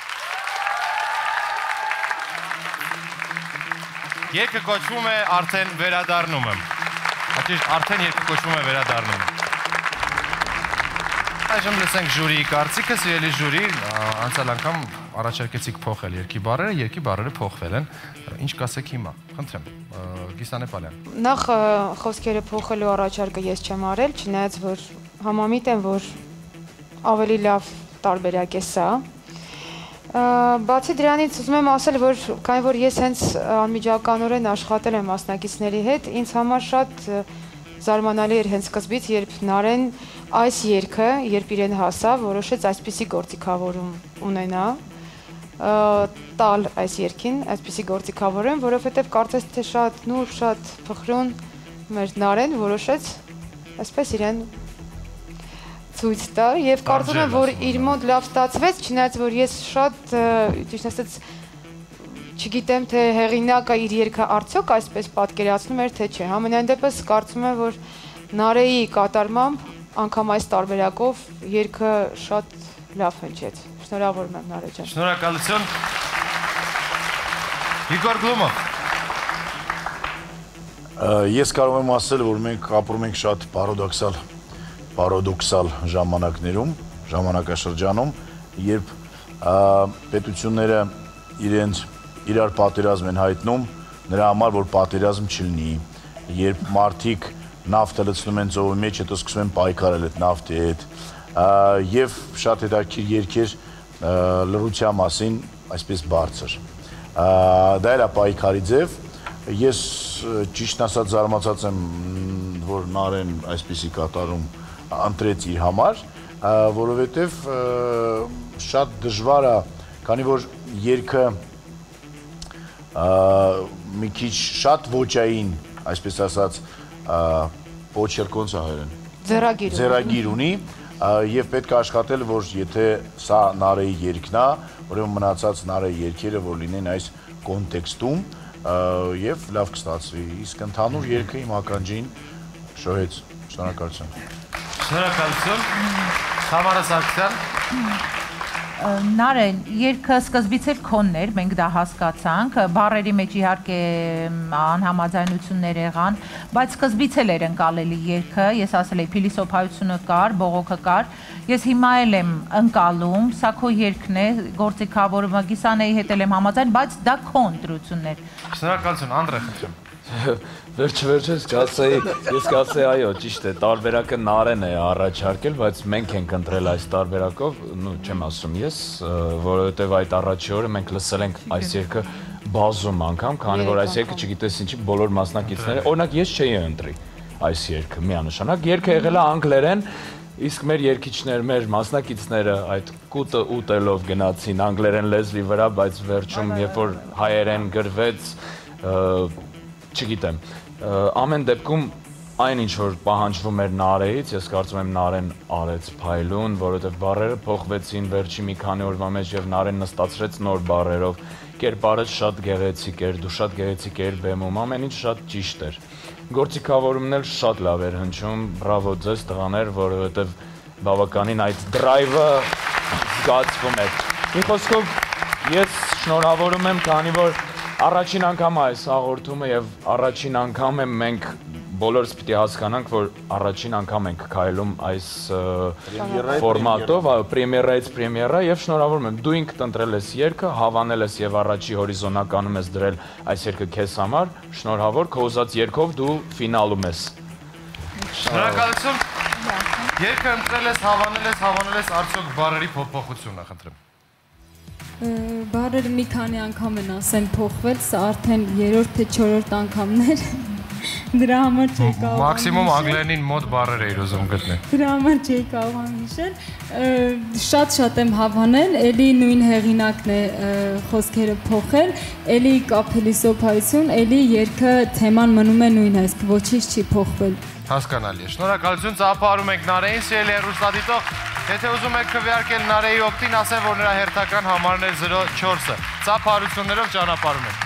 S1: Երկը կոչվում է արդեն վերադառնում եմ։ Արդեն երկը կոչվում է վերադառնում եմ։ Այժմ լսենք ժյուրիի կարծիքը, սիրելի ժյուրի, անցյալ անգամ առաջարկեցիք փոխել երկի բառերը փոխվել են։ Ինչ կասեք հիմա։ Խնդրեմ, Գիսան Էպալյան։
S2: Նախ խոսքերը փոխելու առաջարկը ես չեմ արել, չնայած որ համամիտ եմ, որ ավելի լավ տարբերակ է սա։ Բացի դրանից ուզում եմ ասել, որ քանի որ ես հենց անմիջականորեն աշխատել եմ մասնակիցների հետ, ինձ համար շատ զարմանալի էր հենց սկզբից, երբ Նարեն այս երգը, երբ իրեն հասավ, որոշեց այսպիսի գործիքավորում ունենա, տալ այս երգին, այսպիսի գործիքավորում, որովհետև կարծես թե շատ նուրբ, շատ փխրուն մեր Նարեն որոշեց այսպես իրեն ցույց տա եւ կարծում եմ, որ իր մոտ լավ ստացվեց, չնայած որ ես շատ ճիշտ ասած չգիտեմ, թե հեղինակը իր երգը արդյոք այսպես պատկերացնում էր, թե չէ։ Համենայն դեպս կարծում եմ, որ Նարեի կատարմամբ անգամ այս տարբերակով երգը շատ լավ հնչեց։ Շնորհավորում եմ Նարե ջան։
S1: Շնորհակալություն։ Իգոր Գլումով։
S3: Ես կարող եմ ասել, որ մենք ապրում ենք շատ պարադոքսալ ժամանակաշրջանում, երբ պետությունները իրար պատերազմ են հայտնում, նրա համար, որ պատերազմ չլինի, երբ մարդիկ նավթը լցնում են ծովի մեջ, հետո սկսում են պայքարել այդ նավթի հետ, և շատ հետաքրքիր երգեր լռության մասին այսպես բարձր։ Դա էլ է պայքարի ձև, ես ճիշտ ասած զարմացած եմ, որ Նարեն այսպիսի կատարում ընտրեց իր համար, որովհետև շատ դժվար է, քանի որ երգը մի քիչ շատ ոճային, այսպես ասած, պոչերկոնց ահերեն, ձեռագիր ունի, և պետք է աշխատել, որ եթե սա Նարեի երգն է, ուրեմն մնացած Նարեի երգերը, որ լինեն այս կոնտեքստում, և լավ կստացվի, իսկ ընդհանուր երգը իմ ականջին շոհեց, շնորհակալություն։
S1: Շնորհակալություն, Թամարա Սարգսյան։
S4: Նարեն, երգը սկզբից էլ քոնն էր, մենք դա հասկացանք, բառերի մեջ իհարկե անհամաձայնություններ եղան, բայց սկզբից էլ էր ընկալելի երգը, ես ասել էի փիլիսոփայությունը կար, բողոքը կար, ես հիմա էլ եմ ընկալում, սա քո երգն է, գործիքավորումը Գիսանեի հետ էլ եմ համաձայն, բայց դա քո ընտրությունն էր։
S1: Շնորհակալություն, Անդրե, խնդրեմ։
S7: Վերջը ես կասեի, այո, ճիշտ է, տարբերակը Նարեն է առաջարկել, բայց մենք ենք ընտրել այս տարբերակով, չեմ ասում ես, որովհետև այդ առաջի օրը մենք լսել ենք այս երգը բազում անգամ, քանի որ այս երգը չգիտես ինչի բոլոր մասնակիցները, օրինակ ես չէի ընտրի այս երգը միանշանակ, երգը եղել է անգլերեն, իսկ մեր երգիչներ, մեր մասնակիցները այդ կուտը ուտելով գնացին անգլերեն լեզվի վրա, բայց վերջում երբ որ հայերեն գրվեց, չգիտեմ, ամեն դեպքում այն ինչ որ պահանջվում էր Նարեից, ես կարծում եմ Նարեն արեց փայլուն, որովհետև բառերը փոխվեցին վերջի մի քանի օրվա մեջ եւ Նարեն նստացրեց նոր բառերով, կերպարը շատ գեղեցիկ էր, դու շատ գեղեցիկ էր բեմում, ամեն ինչ շատ ճիշտ էր։ Գործիքավորումն էլ շատ լավ էր հնչում, բրավո ձեզ տղաներ, որովհետև բավականին այդ դրայվը զգացվում էր։ Մի խոսքով ես շնորհավորում եմ, քանի որ առաջին անգամ այս հաղորդումը եւ առաջին անգամ մենք բոլորս պիտի հասկանանք, որ առաջին անգամ ենք քայլում այս ֆորմատով, պրեմիերայից պրեմիերա եւ շնորհավորում եմ, դու ինքդ ընտրել ես երգը, հավանել ես եւ առաջի հորիզոնականում ես դրել այս երգը քեզ համար, շնորհավոր, քո ուզած երգով դու ֆինալում ես։
S1: Շնորհակալություն։ Երգը ընտրել ես, հավանել ես արդյոք բառերի փոփոխությունը, խնդրեմ։
S12: Բառերը մի քանի անգամ են ասեմ փոխվել, սա արդեն 3-րդ թե 4-րդ անգամն էր։ Դրա համար չէի կարող։
S1: Մաքսիմում անգլերենին մոտ բառեր էիր ուզում գտնել։
S12: Դրա համար չէի կարող հիշել։ Շատ եմ հավանել, էլի նույն հեղինակն է խոսքերը փոխել, էլի կա փիլիսոփայություն, էլի երգը թեման մնում է նույնը, իսկ ոչինչ չի փոխվել։
S1: Հասկանալի է։ Շնորհակալություն, ծափարում ենք Նարեին, սիրելի հեռուստադիտող։ Եթե ուզում եք քվեարկել Նարեի օգտին, ասեմ, որ նրա հերթական համարն է 04-ը։ Ծափարություններով ճանապարհում ենք։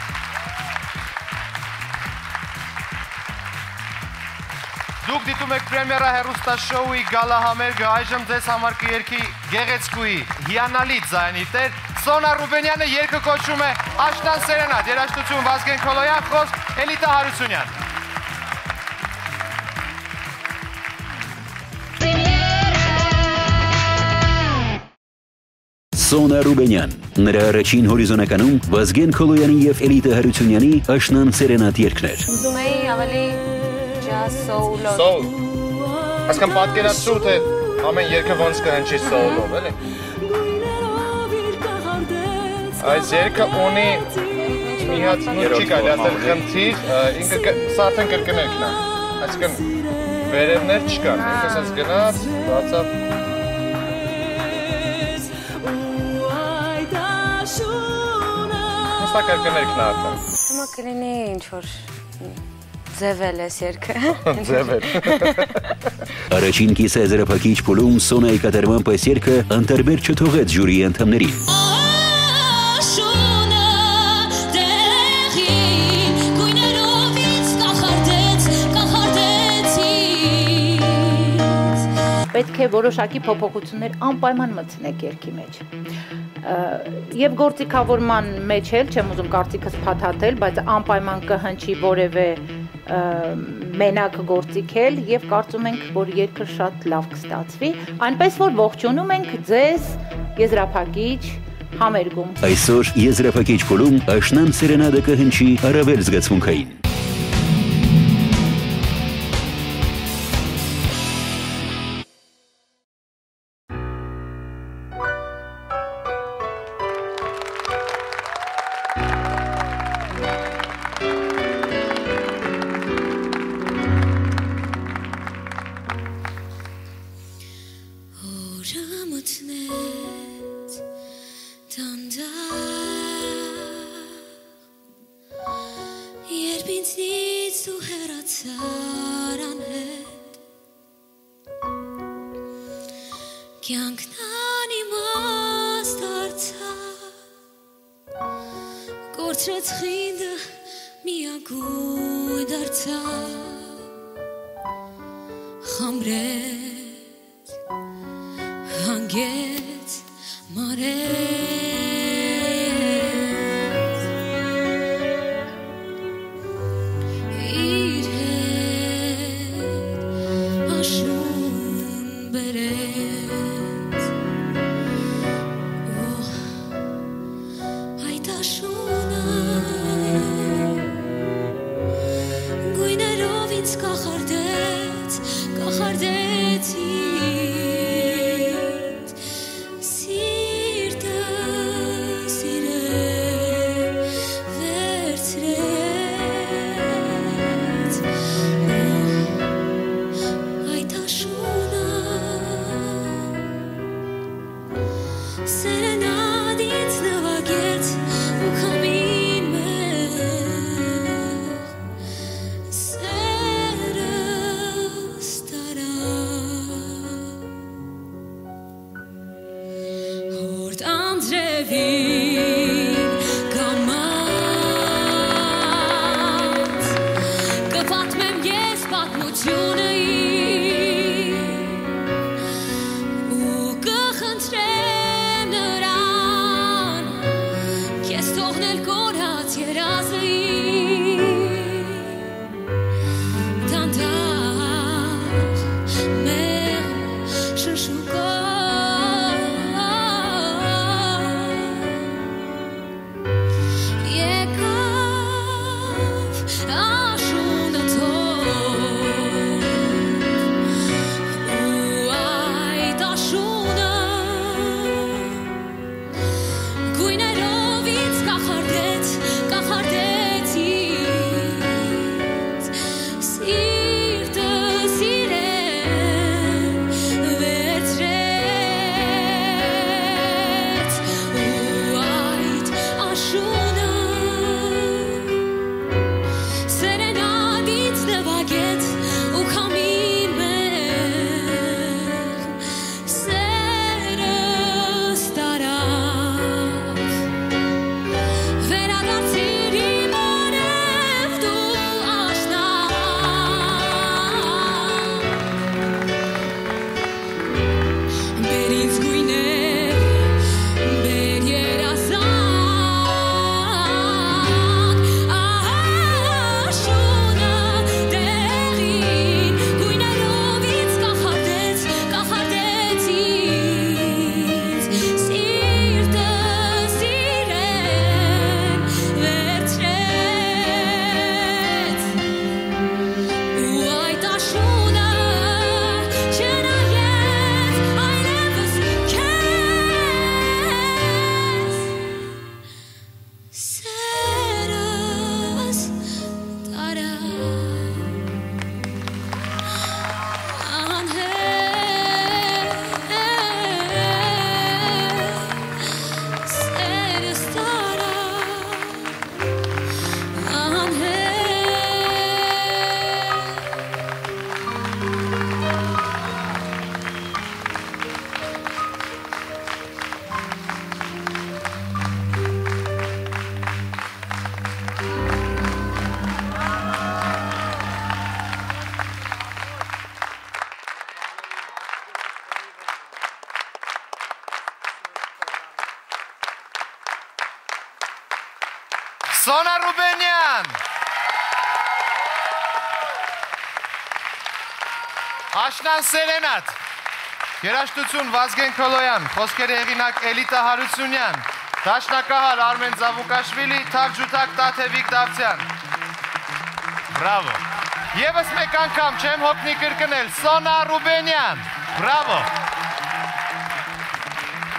S1: Դուք դիտում եք պրեմիերա հեռուստաշոուի գալա համերգը, այժմ ձեզ համար կերքի գեղեցկուի հիանալի ձայնի տեր Սոնա Ռուբենյանը, երգը կոչվում է Աշնան Սերենադ, երաժշտություն Վազգեն Քոլոյան, խոսք Էլիտա Հարությունյան։
S5: Սոնա Ռուբենյան, նրա առաջին հորիզոնականում Վազգեն Քոլոյանի և Էլիտա Հարությունյանի Աշնան Սերենադ երգներ։
S11: Ուզում էի ավելի ջազ, սոուլով։
S10: Սոուլ։ Այսքան պատկերացրու, թե ամեն երգը ոնց կհնչի սոուլով, էլի։ Այս երգը ունի մի հատ չի կարելի ասել խնդիր, ինքը սա արդեն կրկներքն է։ Այսինքն վերևներ չկան, ինքը ասած գնաց, բացավ։ Հստակ կրկներքն է արդեն։
S11: Հիմա կլինի ինչ-որ ձևել ես երգը։
S10: Ձևել։
S5: Առաջին կիսաեզրափակիչ փուլում Սոնայի կատարման պես երգը անտարբեր չթողեց ժյուրիի անդամներին։
S4: Պետք է որոշակի փոփոխություններ անպայման մտցնեք երգի մեջ։ Եվ գործիքավորման մեջ էլ չեմ ուզում կարծիքս փաթաթել, բայց անպայման կհնչի որևէ մենակ գործիքել եւ կարծում ենք, որ երգը շատ լավ կստացվի, այնպես որ ողջունում ենք ձեզ եզրափակիչ համերգում։
S5: Այսօր եզրափակիչ փուլում Աշնան Սերենադը կհնչի առավել զգացմունքային։
S13: Ու կխնդրեմ նրա
S1: Սոնա Ռուբենյան։ Աշնան Սերենատ, երաժշտություն Վազգեն Քոլոյան, խոսքերի հեղինակ Էլիտա Հարությունյան, դաշնակահար Արմեն Զավուկաշվիլի, թավջութակ Տաթևիկ Դավթյան։ Բրավո։ Եվս մեկ անգամ չեմ հոգնի կրկնել, Սոնա Ռուբենյան, բրավո։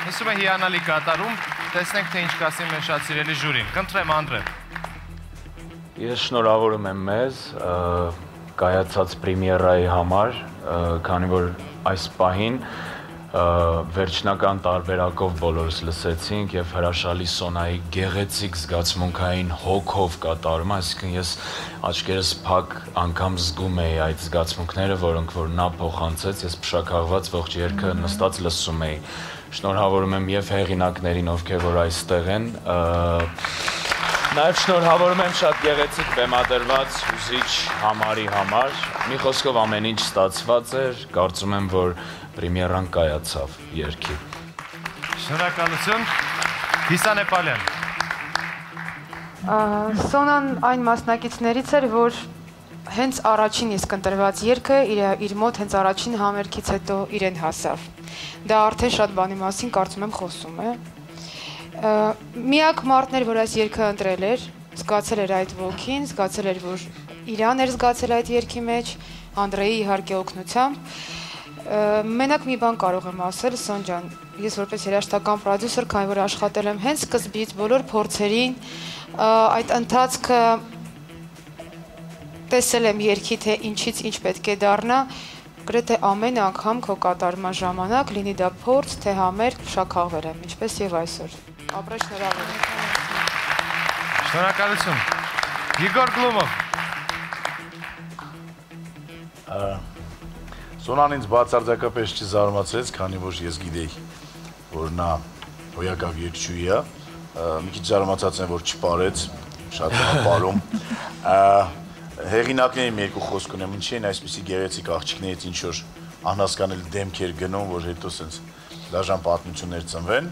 S1: Հեսում է հիանալի կատարում, տեսնենք թե ինչ կասի մեր շատ սիրելի ժյուրին, կընտրեմ Անդրե։
S7: Ես շնորհավորում եմ մեզ կայացած պրեմիերայի համար, քանի որ այս պահին վերջնական տարբերակով բոլորս լսեցինք եւ հրաշալի Սոնայի գեղեցիկ զգացմունքային հոգով կատարում, այսինքն ես աչքերս փակ անգամ զգում էի այդ զգացմունքները, որոնք որ նա փոխանցեց, ես փշաքաղված ողջ երգը նստած լսում էի։ Շնորհավորում եմ եւ հեղինակներին, ովքեր որ այստեղ են, Նաև շնորհավորում եմ շատ գեղեցիկ բեմադրված հուզիչ համարի համար։ Մի խոսքով ամեն ինչ ստացված էր, կարծում եմ, որ պրեմիերան կայացավ երգի։
S1: Շնորհակալություն։ Հիսա Նեպալյան։
S2: Սոնան այն մասնակիցներից էր, որ հենց առաջին իսկ ընտրված երգը իր մոտ հենց առաջին համերգից հետո իրեն հասավ։ Դա արդեն շատ բանի մասին կարծում եմ խոսում է։ Միակ մարդն էր, որ այս երգը ընտրել էր, զգացել էր այդ ոգին, զգացել էր, որ իրան էր զգացել այդ երգի մեջ, Անդրեի իհարկե օգնությամբ։ Մենակ մի բան կարող եմ ասել, Սոն ջան, ես որպես երաժշտական պրոդյուսեր, քանի որ աշխատել եմ հենց սկզբից բոլոր փորձերին, այդ ընթացքը տեսել եմ երգի, թե ինչից ինչ պետք է դառնա, գրեթե ամեն անգամ քո կատարման ժամանակ, լինի դա փորձ, թե համերգ, փշաքաղվել եմ, ինչպես եւ այսօր։ Ապրե շնորհավորում։
S1: Շնորհակալություն։ Իգոր Գլումով։
S3: Սոնան ինձ բացարձակապես չզարմացրեց, քանի որ ես գիտեի, որ նա հոյակավ երգչուհի է, մի քիչ զարմացած եմ, որ չպարեց, շատ հապարում։ Հեղինակների մի երկու խոսք ունեմ, ինչի են այսպիսի գեղեցիկ աղջիկներից ինչ որ անհասկանալի դեմքեր գնում, որ հետո սենց դաժան պատմություններ ծնվեն։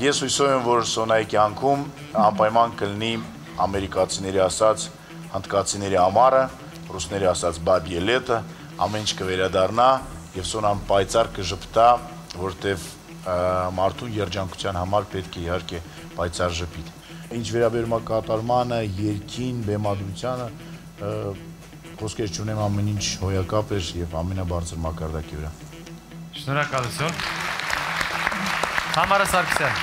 S3: Ես հույսով եմ, որ Սոնայի կյանքում անպայման կլինի ամերիկացիների ասած հնդկացիների ամառը, ռուսների ասած բաբի լետը, ամեն ինչ կվերադառնա եւ Սոնան պայծառ կժպտա, որտեվ մարդու երջանկության համար պետք է իհարկե պայծառ ժպիտ։ Ինչ վերաբերում է կատարմանը, երգին, բեմադրությանը, խոսքեր չունեմ, ամեն ինչ հոյակապ էր եւ ամենաբարձր մակարդակի վրա։
S1: Շնորհակալություն։ Համարա Սարգսյան։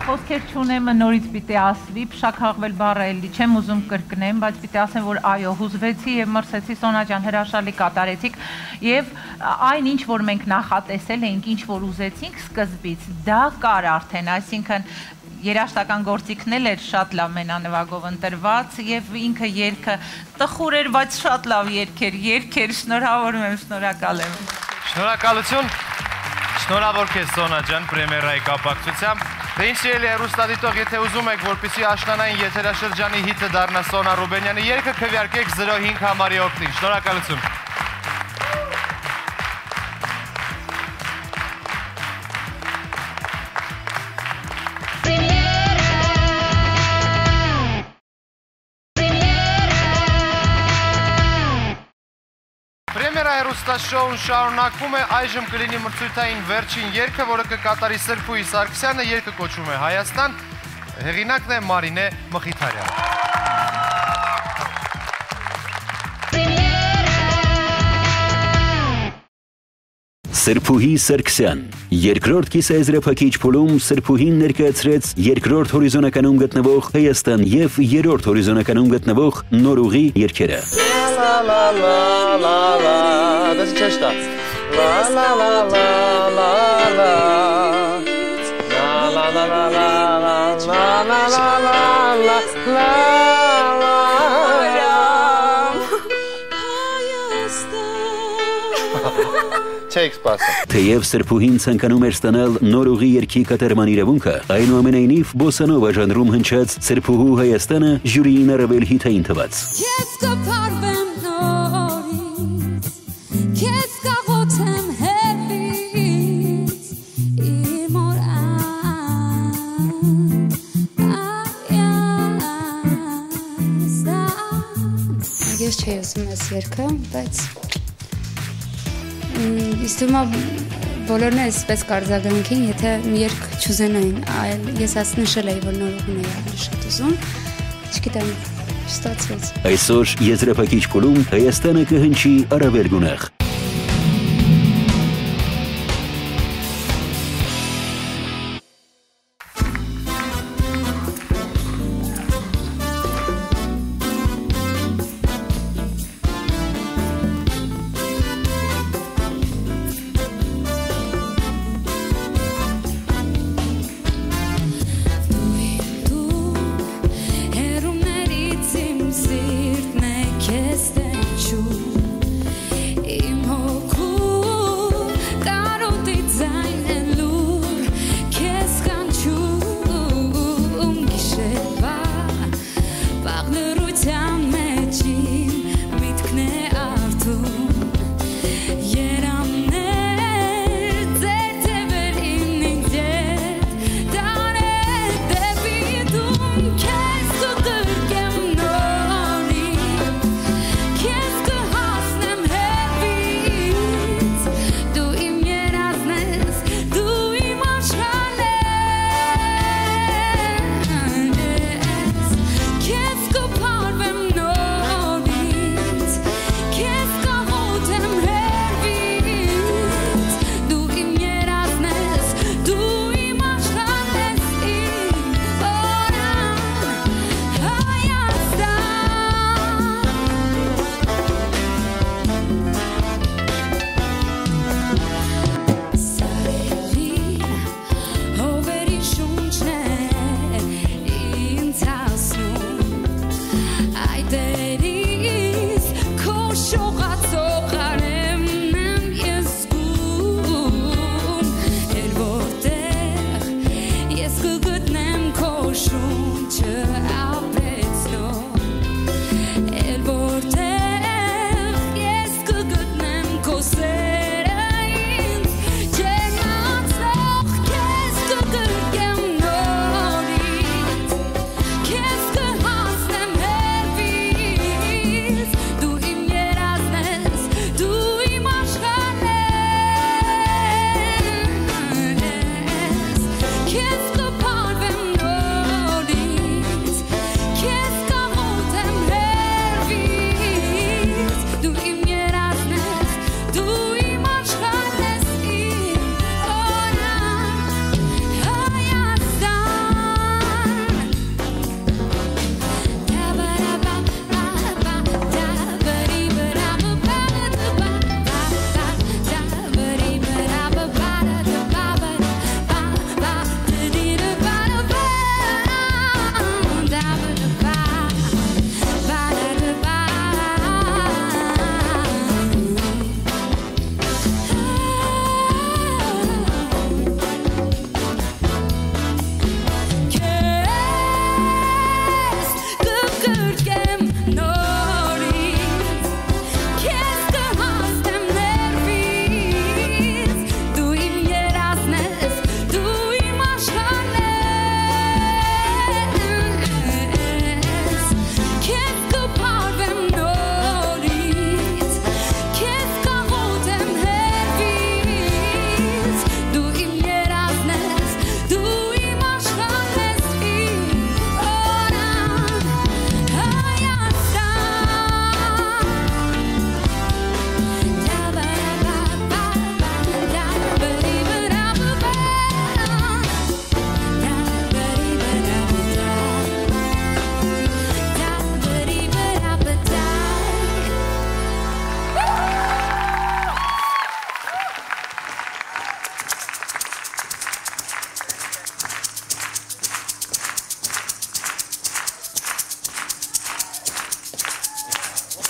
S4: Խոսքեր չունեմ, նորից պիտի ասվի, փշաքաղվել բառը էլի չեմ ուզում կրկնեմ, բայց պիտի ասեմ, որ այո, հուզվեցի եւ մրսեցի, Սոնա ջան, հրաշալի կատարեցիք եւ այն ինչ որ մենք նախատեսել էինք, ինչ որ ուզեցինք սկզբից, դա կար արդեն, այսինքն երաժշտական գործիքն էլ էր շատ լավ մենանվագով ընտրված եւ ինքը երգը տխուր էր, բայց շատ լավ երգեր, շնորհավորում եմ, շնորհակալ եմ։
S1: Շնորհակալություն։ Շնորհավոր քեզ Սոնա ջան, պրեմիերայի կապակցությամբ։ Դե ինչ ելի հեռուստադիտող, եթե ուզում եք, որպեսզի աշնանային եթերաշրջանի հիթը դառնա Սոնա Ռուբենյանի երգը, քվեարկեք 05 համարի օգտին։ Շնորհակալություն։ Հեռուստաշոուն շարունակվում է, այժմ կլինի մրցույթային վերջին երգը, որը կկատարի Սրփուհի Սարգսյանը, երգը կոչվում է Հայաստան, հեղինակն է Մարինե Մխիթարյան։
S5: Սրփուհի Սարգսյան, երկրորդ կիսաեզրափակիչ փուլում Սրփուհին ներկայացրեց երկրորդ հորիզոնականում գտնվող Հայաստան եւ երրորդ հորիզոնականում գտնվող Նորուղի երգերը։
S10: Das ist Chesta. La la la la la la. La la la la la la la la la la Չեք սպասում։
S5: Թեև Սրփուհին ցանկանում էր ստանալ Նորուղի երգի կատարման իրավունքը, այնուամենայնիվ բոսանովա ժանրում հնչած Սրփուհու Հայաստանը ժյուրիին առավել հիթային թվաց։
S13: Քեզ կփարվեմ նորից, քեզ կաղոթեմ հետից, իմ օրան,
S14: էի ուզում այս երգը, բայց ինձ թվում է բոլորն էլ այսպես կարձագանքին, եթե մի երգ չուզենային, այլ ես այս նշել էի, որ նորոգուն էի ավելի շատ ուզում, չգիտեմ, չստացվեց։
S5: Այսօր եզրափակիչ փուլում Հայաստանը կհնչի առավել գունեղ։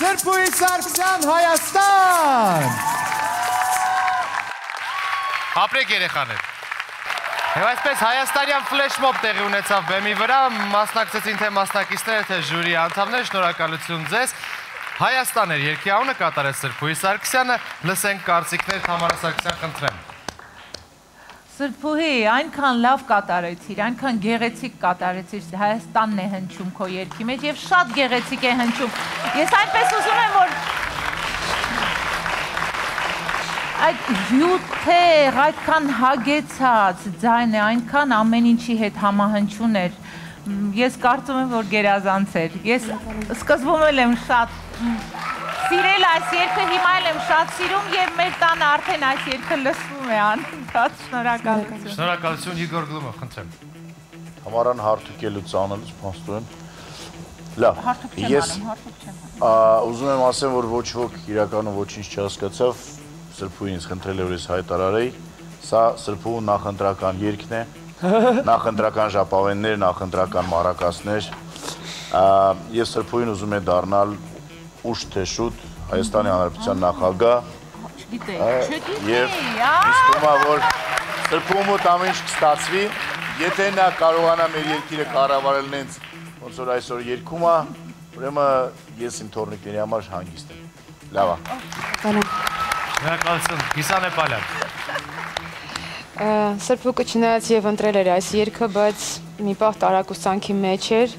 S1: Սրբույի Սարգսյան, Հայաստան։ Ապրեք երեխաներ։ Եվ այսպես Հայաստանյան ֆլեշմոբ տեղի ունեցավ բեմի վրա, մասնակցեցին թե մասնակիցները, թե ժյուրի անդամներ, շնորհակալություն ձեզ։ Հայաստան էր երգի անունը, կատարեց Սրբույի Սարգսյանը, լսենք կարծիքներ, Թամարա Սարգսյան, խնդրեմ։
S4: Սրբուհի, այնքան լավ կատարեցիր, այնքան գեղեցիկ կատարեցիր, Հայաստանն է հնչում քո երգի մեջ եւ շատ գեղեցիկ է հնչում։ Ես այնպես ուզում եմ, որ այդ հյութեր, այդքան հագեցած ձայնը, այնքան ամեն ինչի հետ համահնչուն էր։ Ես կարծում եմ, որ գերազանց էր։ Ես սկզբում էլ եմ շատ սիրել այս երգը, հիմա էլ եմ շատ սիրում եւ մեր տանը արդեն այս երգը լսվում է անընդհատ։ Շնորհակալություն։
S1: Շնորհակալություն Իգոր Գլումով, խնդրեմ։
S3: Համարան հարթուկելուց անելուց փաստորեն։ Լավ։ Ես ուզում եմ ասեմ, որ ոչ ոք իրականում ոչինչ չհասկացավ, Սրբուհին ինձ խնդրել է, որ ես հայտարարեի, սա Սրբուհու նախընտրական երգն է, նախընտրական ժապավեններ, նախընտրական մարակասներ, եւ Սրբուհին ուզում է դառնալ ուշ թե շուտ Հայաստանի Հանրապետության նախագահ եւ ինձ թվում է, որ Սրբուհու մոտ ամեն ինչ կստացվի, եթե նա կարողանա մեր երկիրը կառավարել նենց ոնց որ այսօր երգում է, ուրեմն ես իմ թորնիկների համար հանգիստ եմ։ Լավ է։
S1: Շնորհակալություն, Գիսան Էպալյան։
S2: Սրբուկը չնայած եւ ընտրել էր այս երգը, բայց մի պահ տարակուսանքի մեջ էր,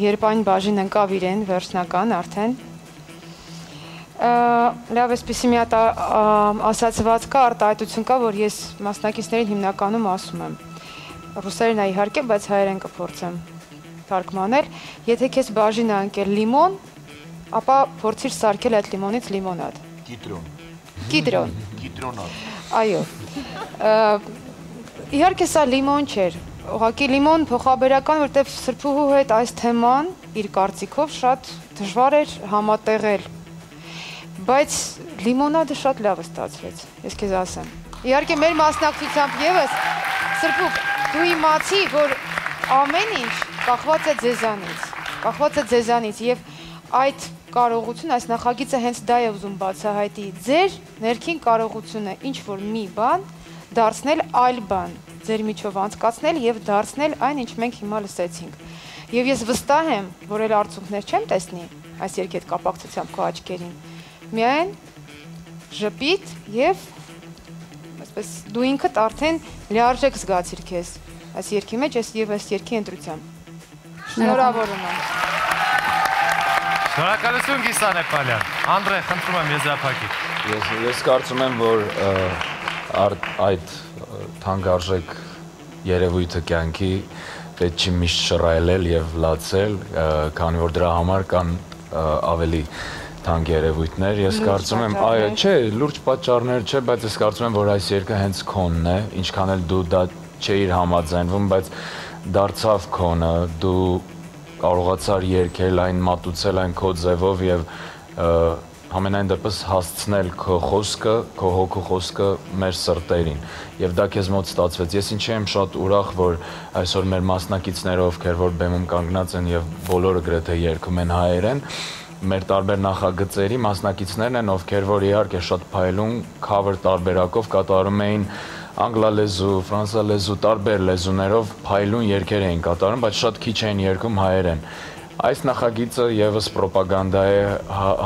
S2: երբ այն բաժին ընկավ իրեն վերջնական արդեն։ Լավ, այսպիսի մի հատ ասացված կա, արտահայտություն կա, որ ես մասնակիցներին հիմնականում ասում եմ։ Ռուսերեն է իհարկե, բայց հայերեն կփորձեմ թարգմանել։ Եթե քեզ բաժին է ընկել լիմոն, ապա փորձիր սարքել այդ լիմոնից լիմոնադ։ Կիտրոն։
S3: Կիտրոնադ։
S2: Այո։ Իհարկե սա լիմոն չէր։ Ուղղակի լիմոն փոխաբերական, որտեղ Սրբուհու հետ այս թեման իր կարծիքով շատ դժվար էր համատեղել։ Բայց լիմոնադը շատ լավ ստացվեց, ես քեզ ասեմ։ Իհարկե մեր մասնակցությամբ եւս Սրբուկ, դու իմացի, որ ամեն ինչ կախված է ձեզանից եւ այդ կարողությունը, այս նախագիծը հենց դա է ուզում բացահայտի ձեր ներքին կարողությունը ինչ որ մի բան դարձնել այլ բան, ձեր միջով անցկացնել եւ դարձնել այն, ինչ մենք հիմա լսեցինք։ Եվ ես վստահ եմ, որ էլ արդյունքներ չեմ տեսնի այս երկի հետ կապակցությամբ քո աչքերին։ Միայն ժպիտ եւ այսպես դու ինքդ արդեն լիարժեք զգացիր քեզ այս երկի մեջ եւ այս երկի ընտրությամբ։ Շնորհավորում եմ։
S1: Շնորհակալություն Գիսան Էպալյան։ Անդրե, խնդրում եմ եզրափակի։
S7: Ես կարծում եմ, որ այդ թանկարժեք երևույթը կյանքի պետք չի միշտ շռայլել եւ լացել, քանի որ դրա համար կան ավելի թանկ երևույթներ, ես կարծում եմ, այո, չէ, լուրջ պատճառներ չէ, բայց ես կարծում եմ, որ այս երգը հենց քոնն է, ինչքան էլ դու դա չէիր համաձայնվում, բայց դարձավ քոնը, դու կարողացար երգել այն, մատուցել այն քո ձևով եւ ամենայն դեպս հասցնել քո խոսքը, քո հոգու խոսքը մեր սրտերին եւ դա քեզ մոտ ստացվեց։ Ես ինչի եմ շատ ուրախ, որ այսօր մեր մասնակիցները, ովքեր որ բեմում կանգնած են եւ բոլորը գրեթե երգում են հայերեն, մեր տարբեր նախագծերի մասնակիցներն են, ովքեր որ իհարկե շատ փայլուն cover տարբերակով կատարում էին անգլալեզու, ֆրանսալեզու, տարբեր լեզուներով փայլուն երգեր էին կատարում, բայց շատ քիչ էին երգում հայերեն։ Այս նախագիծը եւս պրոպագանդա է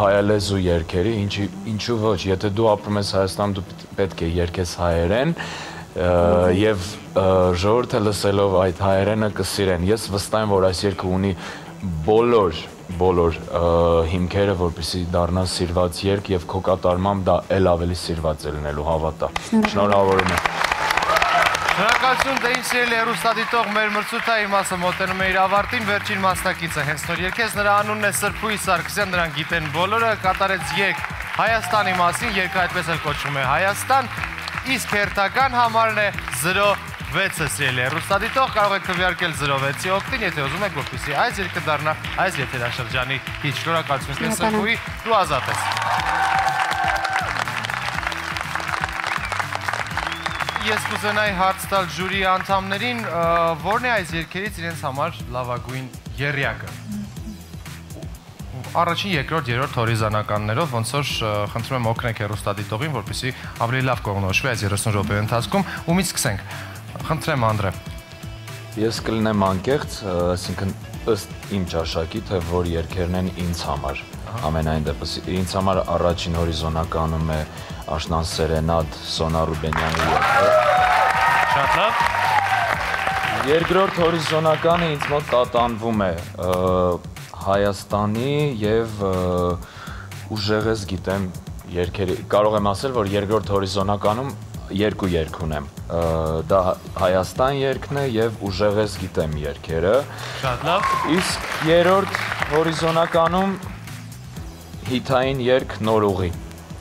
S7: հայալեզու երգերի, ինչու ոչ, եթե դու ապրում ես Հայաստանում, դու պետք է երգես հայերեն եւ ժողովուրդը լսելով այդ հայերենը կսիրեն։ Ես վստահ եմ, որ այս երգը ունի բոլոր հիմքերը, որպեսզի դառնա սիրված երգ եւ քո կատարմամբ դա էլ ավելի սիրված է լինելու, հավատա։ Շնորհավորում եմ։
S1: Շնորհակալություն, դե ինչ սիրելի հեռուստադիտող, մեր մրցույթի մասը մոտենում է իր ավարտին, վերջին մասնակիցը հենց նոր երգեց, նրա անունն է Սրբուհի Սարգսյան, նրան գիտեն բոլորը, կատարեց երգ Հայաստանի մասին, երգը այդպես էլ կոչվում է Հայաստան, իսկ հերթական համարն է 06-ը սիրելի հեռուստադիտող, կարող եք քվեարկել 06-ի օգտին, եթե ուզում եք, որպեսզի այս երգը դառնա այս եթերաշրջանի հիթ։ Շնորհակալություն քեզ Սրբուհի, դու ազատ ես։ Ես կուզենայի հարց տալ ժյուրի անդամներին, որն է այս երգերից իրենց համար լավագույն եռյակը։ Առաջին, երկրորդ, երրորդ հորիզոնականներով, ոնց որ խնդրում եմ օգնեք հեռուստադիտողին, որպեսզի ավելի լավ կողնորոշվի այս 30 րոպեի ընթացքում։ Ումից սկսենք։ Խնդրեմ Անդրե։
S7: Ես կլինեմ անկեղծ, այսինքն ըստ իմ ճաշակի, թե որ երգերն են ինձ համար։ Ամենայն դեպս ինձ համար առաջին հորիզոնականում է Աշնան Սերենադ Սոնա Ռուբենյանի երգը։
S1: Շատ լավ։
S7: Երկրորդ հորիզոնականը ինձ մոտ տատանվում է Հայաստանի եւ ուժեղես գիտեմ երգերի, կարող եմ ասել, որ երկրորդ հորիզոնականում երկու երգ ունեմ։ Դա Հայաստան երգն է եւ ուժեղես գիտեմ երգերը։
S1: Շատ լավ։
S7: Իսկ երրորդ հորիզոնականում հիթային երգ Նորուղի։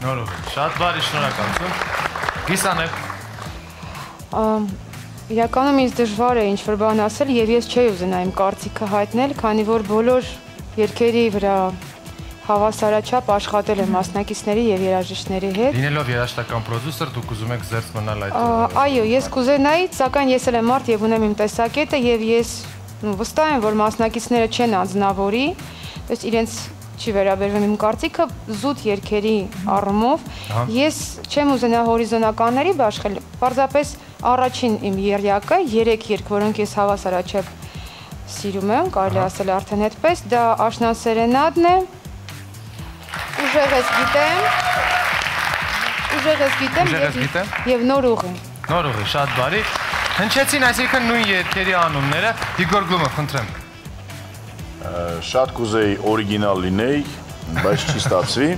S1: Նորուղի։ Շատ բարի, շնորհակալություն։ Գիսանե։
S2: Իրականում ինձ դժվար է ինչ-որ բան ասել եւ ես չէի ուզենա իմ կարծիքը հայտնել, քանի որ բոլոր երգերի վրա հավասարաչափ աշխատել եմ մասնակիցների եւ երաժիշտների հետ։
S1: Լինելով երաժշտական պրոդյուսեր, դուք ուզում եք զերծ մնալ այդ։
S2: Այո, ես կուզենայի, սակայն ես էլ եմ մարդ եւ ունեմ իմ տեսակետը եւ ես վստահ եմ, որ մասնակիցները չեն անձնավորի, ըստ իրենց չի վերաբերվում իմ կարծիքը զուտ երգերի առումով։ Ես չեմ ուզենա հորիզոնականների բաշխել, պարզապես առաջին իմ եռյակը 3 երգ, որոնք ես հավասարաչափ սիրում եմ, կարելի ասել արդեն այդպես, դա Աշնան սերենադն է, Ուժեղես գիտեմ եւ Նորուղի։
S1: Նորուղի, շատ բարի։ Հնչեցին այսինքն նույն երգերի անունները, Իգոր Գլումով, խնդրեմ։
S3: Շատ կուզեի օրիգինալ լինեի, բայց չի ստացվի։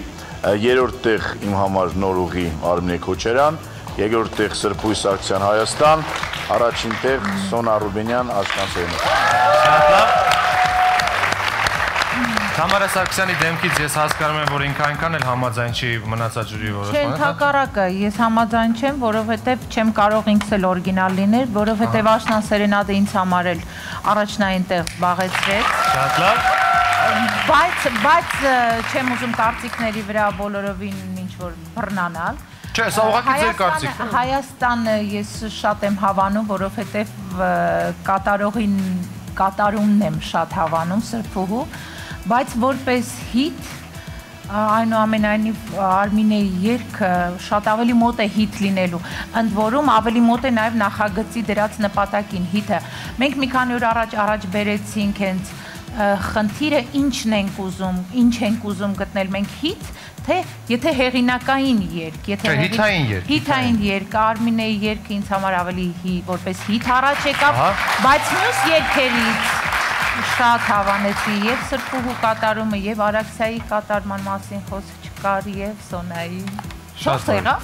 S3: Երրորդ տեղ իմ համար Նորուղի Արմինե Քոչարյան, երկրորդ տեղ Սրբույս Սարգսյան Հայաստան, առաջին տեղ Սոնա Ռուբենյան Աշնան սերենադ։
S1: Շատ լավ։ Թամարա Սարգսյանի դեմքից ես հասկանում եմ, որ ինքը այնքան էլ համաձայն չի մնացած ժյուրիի որոշմանը։
S4: Չէ, ընդհակառակը, ես համաձայն չեմ, որովհետև չեմ կարող ինքս էլ օրիգինալ լինել, որովհետև Աշնան սերենադը ինձ համար էլ առաջնային տեղ զբաղեցրեց։
S1: Շատ լավ։
S4: Բայց չեմ ուզում կարծիքների վրա բոլորովին ինչ-որ բռնանալ։
S1: Չէ, սա ուղղակի ձեր կարծիքն է։
S4: Հայաստանը ես շատ եմ հավանում, որովհետև կատարումն եմ շատ հավանում Սրբուհու, բայց որպես հիթ, այնուամենայնիվ Արմինեի երգը շատ ավելի մոտ է հիթ լինելու, ընդ որում ավելի մոտ է նաև նախագծի դրած նպատակին հիթը։ Մենք մի քանի օր առաջ բերեցինք հենց խնդիրը ինչն ենք ուզում, ինչ ենք ուզում գտնել մենք հիթ, թե եթե հեղինակային երգ, հիթային երգ, Արմինեի երգը ինձ համար ավելի որպես հիթ առաջ եկավ, բայց մյուս երգերից շատ հավանեցի եւ Սրբուհու կատարումը եւ Արաքսիայի կատարման մասին խոսք չկար եւ Սոնայի։ Շատ եղավ։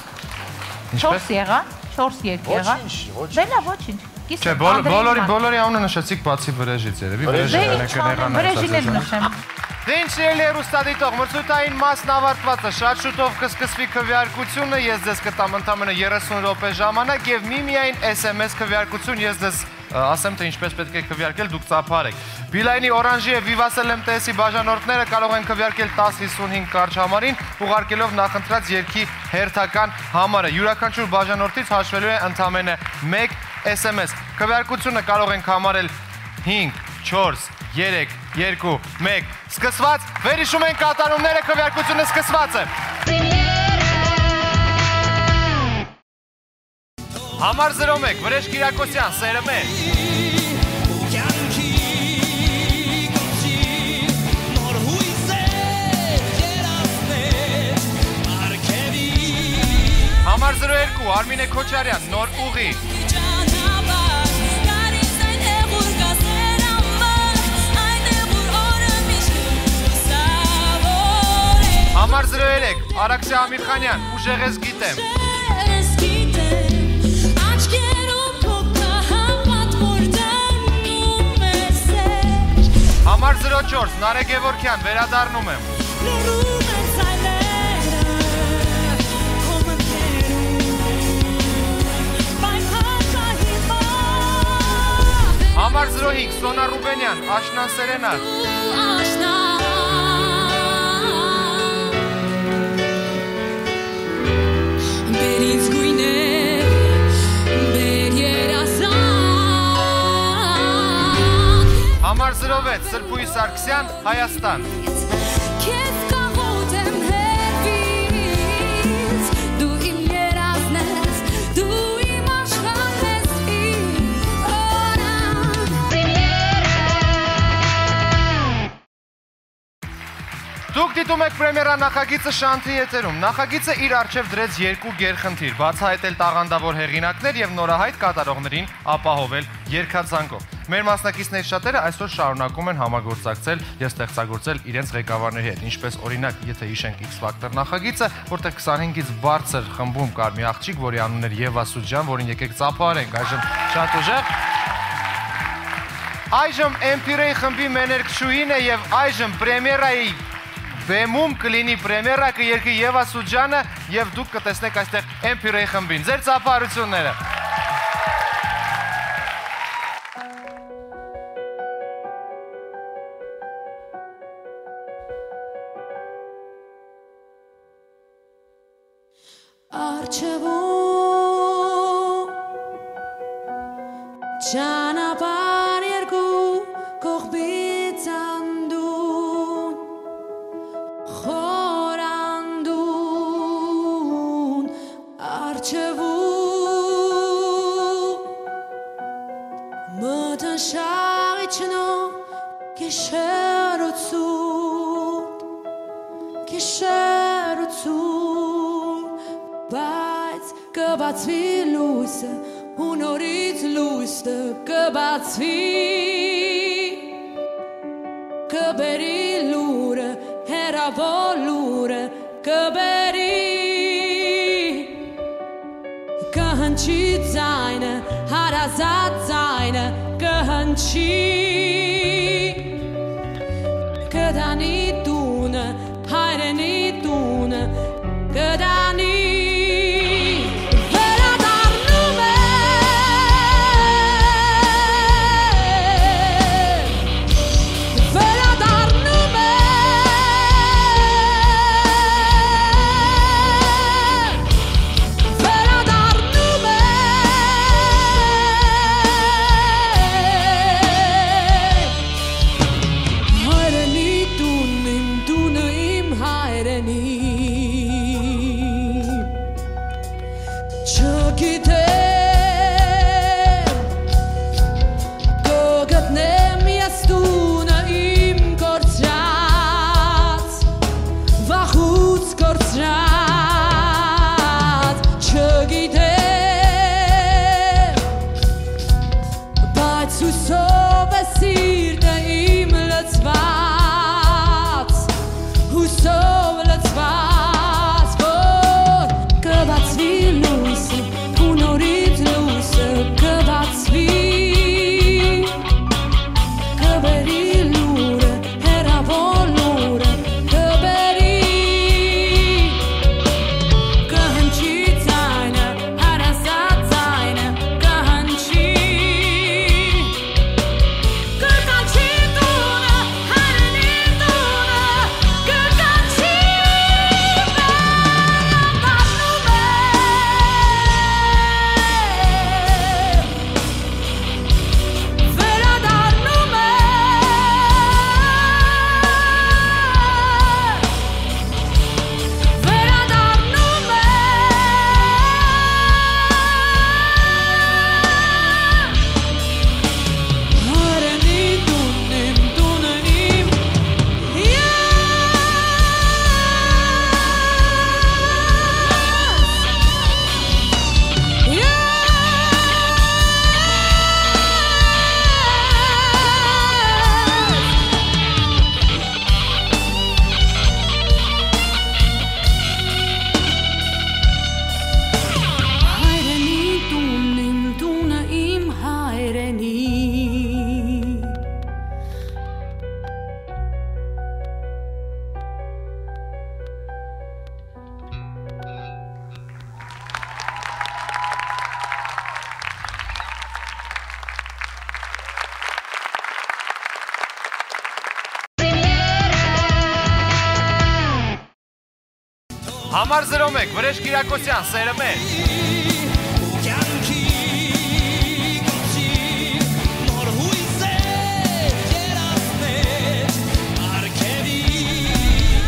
S4: Ինչպես եղավ? 4 երգ եղավ։ Դե լավ, ոչինչ։
S1: Չէ, բոլորի անունը նշեցիք բացի Վրեժից երևի,
S4: Վրեժին էլ նշեմ։
S1: Դե ինչ ելի հեռուստադիտող, մրցույթային մասն ավարտված է, շատ շուտով կսկսվի քվեարկությունը, ես ձեզ կտամ ընդամենը 30 րոպե ժամանակ եւ միմիայն SMS քվեարկություն, ես ձեզ ասեմ թե ինչպես պետք է քվեարկել, դուք ծափարեք։ Բիլայնի Օրանժի եւ Vivace LMTS-ի բաժանորդները կարող են քվեարկել 1055 կարճ համարին, ուղարկելով նախընտրած երգի հերթական համարը։ Յուրաքանչյուր բաժանորդից հաշվելու է ընդամենը 1 SMS։ Քվեարկությունը կարող ենք համարել 5, 4, 3, 2, 1, սկսված, վերհիշում ենք կատարումները, քվեարկությունը սկսված է։ Համար 01, Վրեժ Կիրակոսյան, սերը մեր։ Համար 02, Արմինե Քոչարյան, Նոր ուղի։ Համար 03, Արաքսիա Ամիրխանյան, Ուժեղես գիտեմ։ Համար 04, Նարեկ Գևորգյան, վերադառնում եմ։ Համար 05, Սոնա Ռուբենյան, Աշնան սերենադ։ Համար 06, Սրբույս Սարգսյան, Հայաստան։ դիտում եք պրեմիերա նախագիծը Շանթի եթերում։ Նախագիծը իր առջև դրեց երկու գերխնդիր՝ բացահայտել տաղանդավոր հեղինակներ եւ նորահայտ կատարողներին ապահովել երգացանկով։ Մեր մասնակիցներից շատերը այսօր շարունակում են համագործակցել եւ ստեղծագործել իրենց ղեկավարների հետ, ինչպես օրինակ, եթե հիշենք X Factor նախագիծը, որտեղ 25-ից բարձր խմբում կար մի աղջիկ, որի անունն էր Եվա Սուջան, որին եկեք ծափարենք, այժմ շատ ուժեղ։ Այժմ Empire-ի խմբի մեներկշուհին է եւ այժմ պրեմիերայի բեմում կլինի պրեմիերա կերգի Եվա Սուջանը եւ դուք կտեսնեք այստեղ Empire-ի խմբին։ Ձեր ծափարությունները։
S13: Archevon Ճանապարհ երկու կողմից անդուն խորանդուն Archevon մտաշարի չնո կշերոցուն բայց կբացվի լույսը ու նորից լույսը կբացվի կբերի լուրը հեռավոր լուրը կբերի կհնչի ձայնը հարազատ ձայնը կհնչի կդանի տունը հայրենի տունը կդանի
S1: Համար 01 Վրեժ Կիրակոսյան, սերը մեր։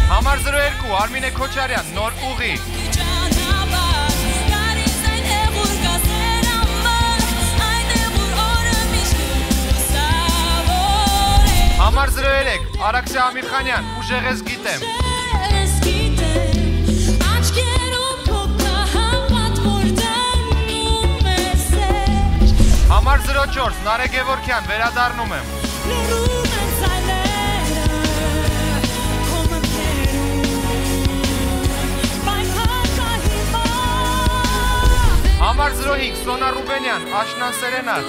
S1: Համար 02 Արմինե Քոչարյան, նոր ուղի։ Համար 03 Արաքսիա Ամիրխանյան, ուժեղ ես գիտեմ։ 04 Նարեկ Գևորգյան, վերադառնում եմ։ Համար 05 Սոնա Ռուբենյան, Աշնան Սերենատ։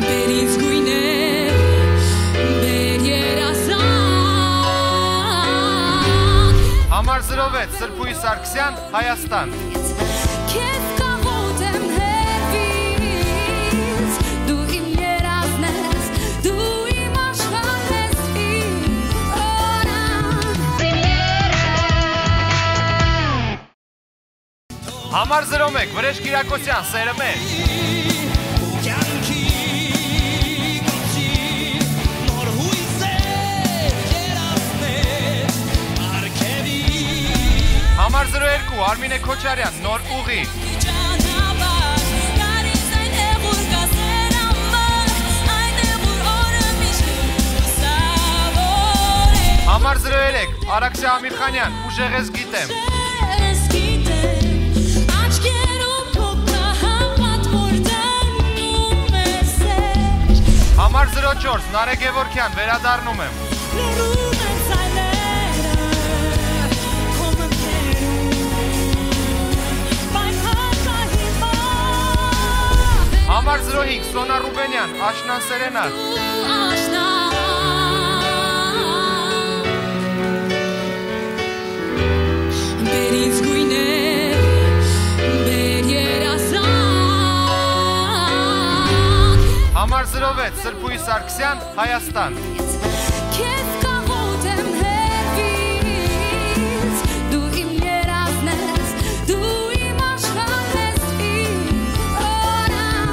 S13: Բերից գույներ, բեր երազան։
S1: Համար 06 Սրբուհի Սարգսյան, Հայաստան։
S13: Քեզ կաղոտ եմ հերվից, դու իմ երազն ես, դու իմ աշխարհն ես, իմ օրան։
S1: Համար 01 Վրեժ Կիրակոսյան, Սերը մեր։ Համար 02 Արմինե Քոչարյան, Նոր ուղի։ Համար 03 Արաքսիա Ամիրխանյան, Ուժեղ ես գիտեմ։ Համար 04 Նարեկ Գևորգյան, վերադառնում եմ։ Համար 05 Սոնա Ռուբենյան, Աշնան Սերենատ։
S13: Բերից գույներ, բեր երազան։
S1: Համար 06 Սրբուհի Սարգսյան, Հայաստան։
S13: Քեզ կաղոտ եմ հերվից, դու իմ երազն ես, դու իմ աշխարհն ես, իմ օրան։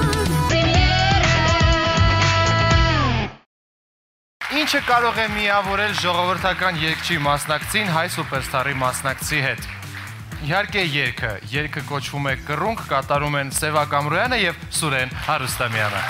S1: Ինչը կարող է միավորել ժողովրդական երգչի մասնակցին հայ սուպերստարի մասնակցի հետ։ Իհարկե երգը, երգը կոչվում է Կռունկ, կատարում են Սևակ Ամրոյանը և Սուրեն Հարուստամյանը։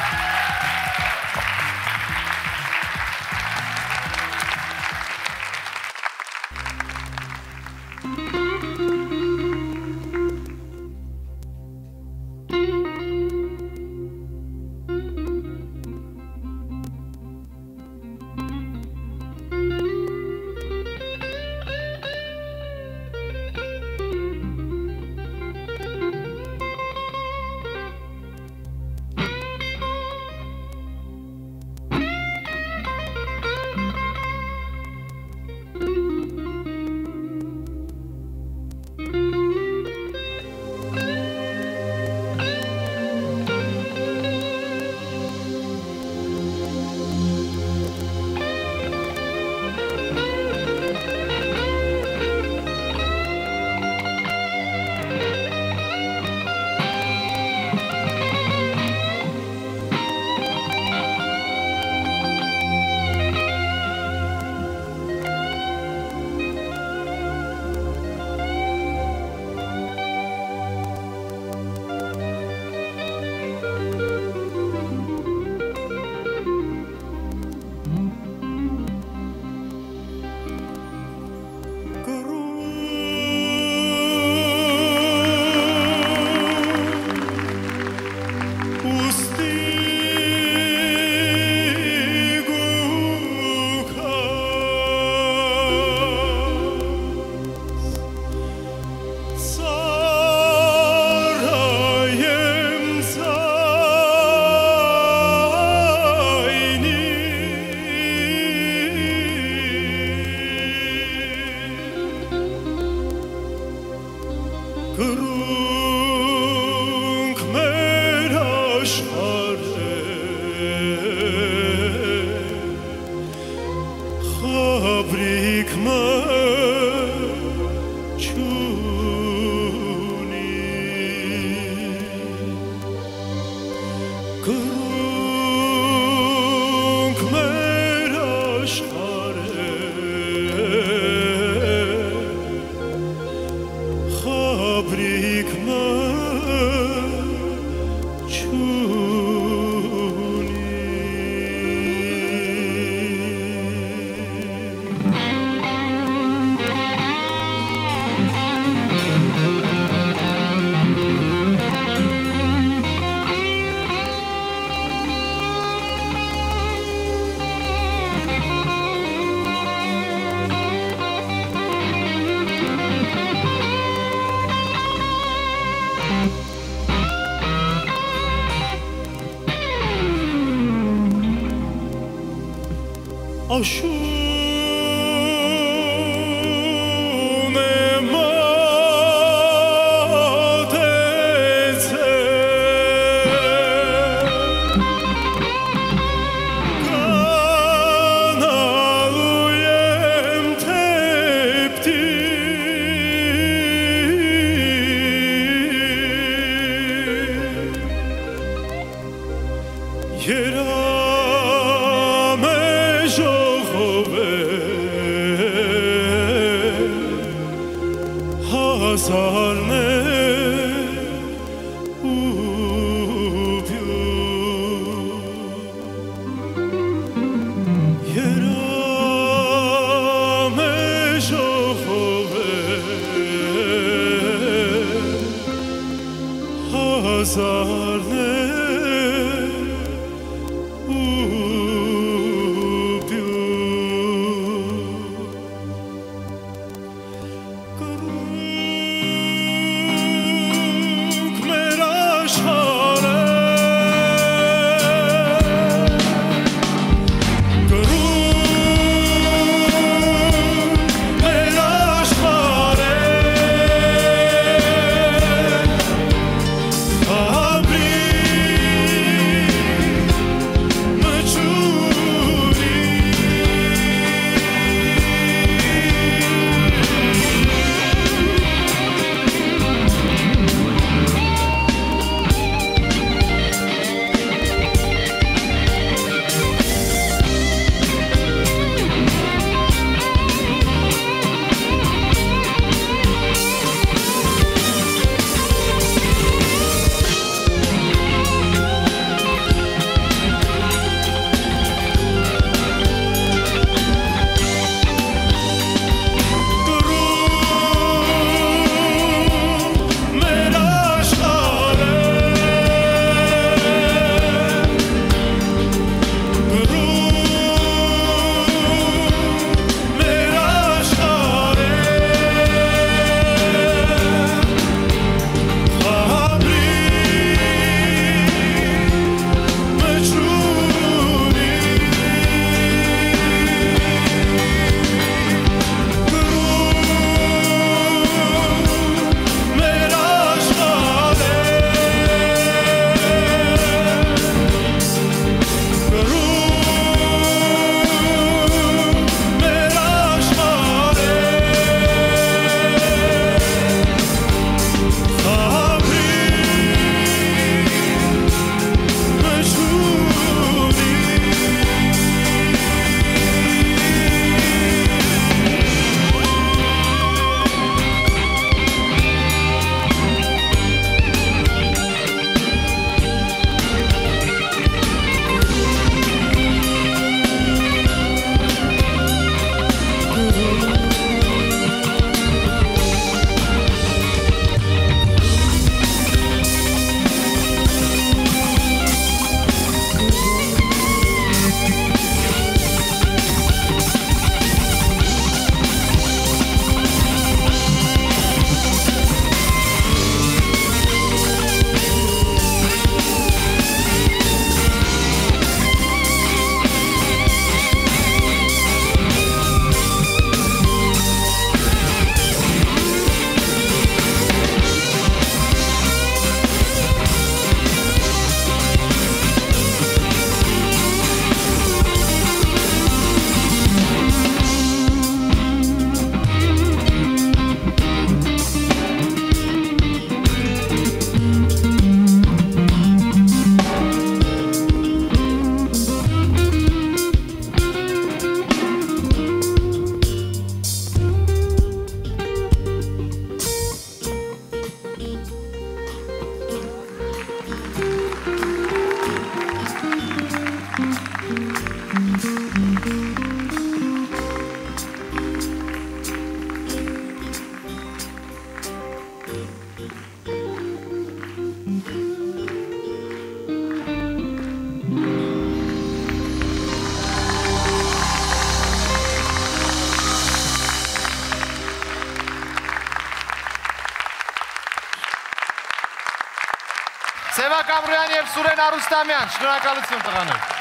S1: Սևա Կամրյան և Սուրեն Արուստամյան, շնորհակալություն տղաներ։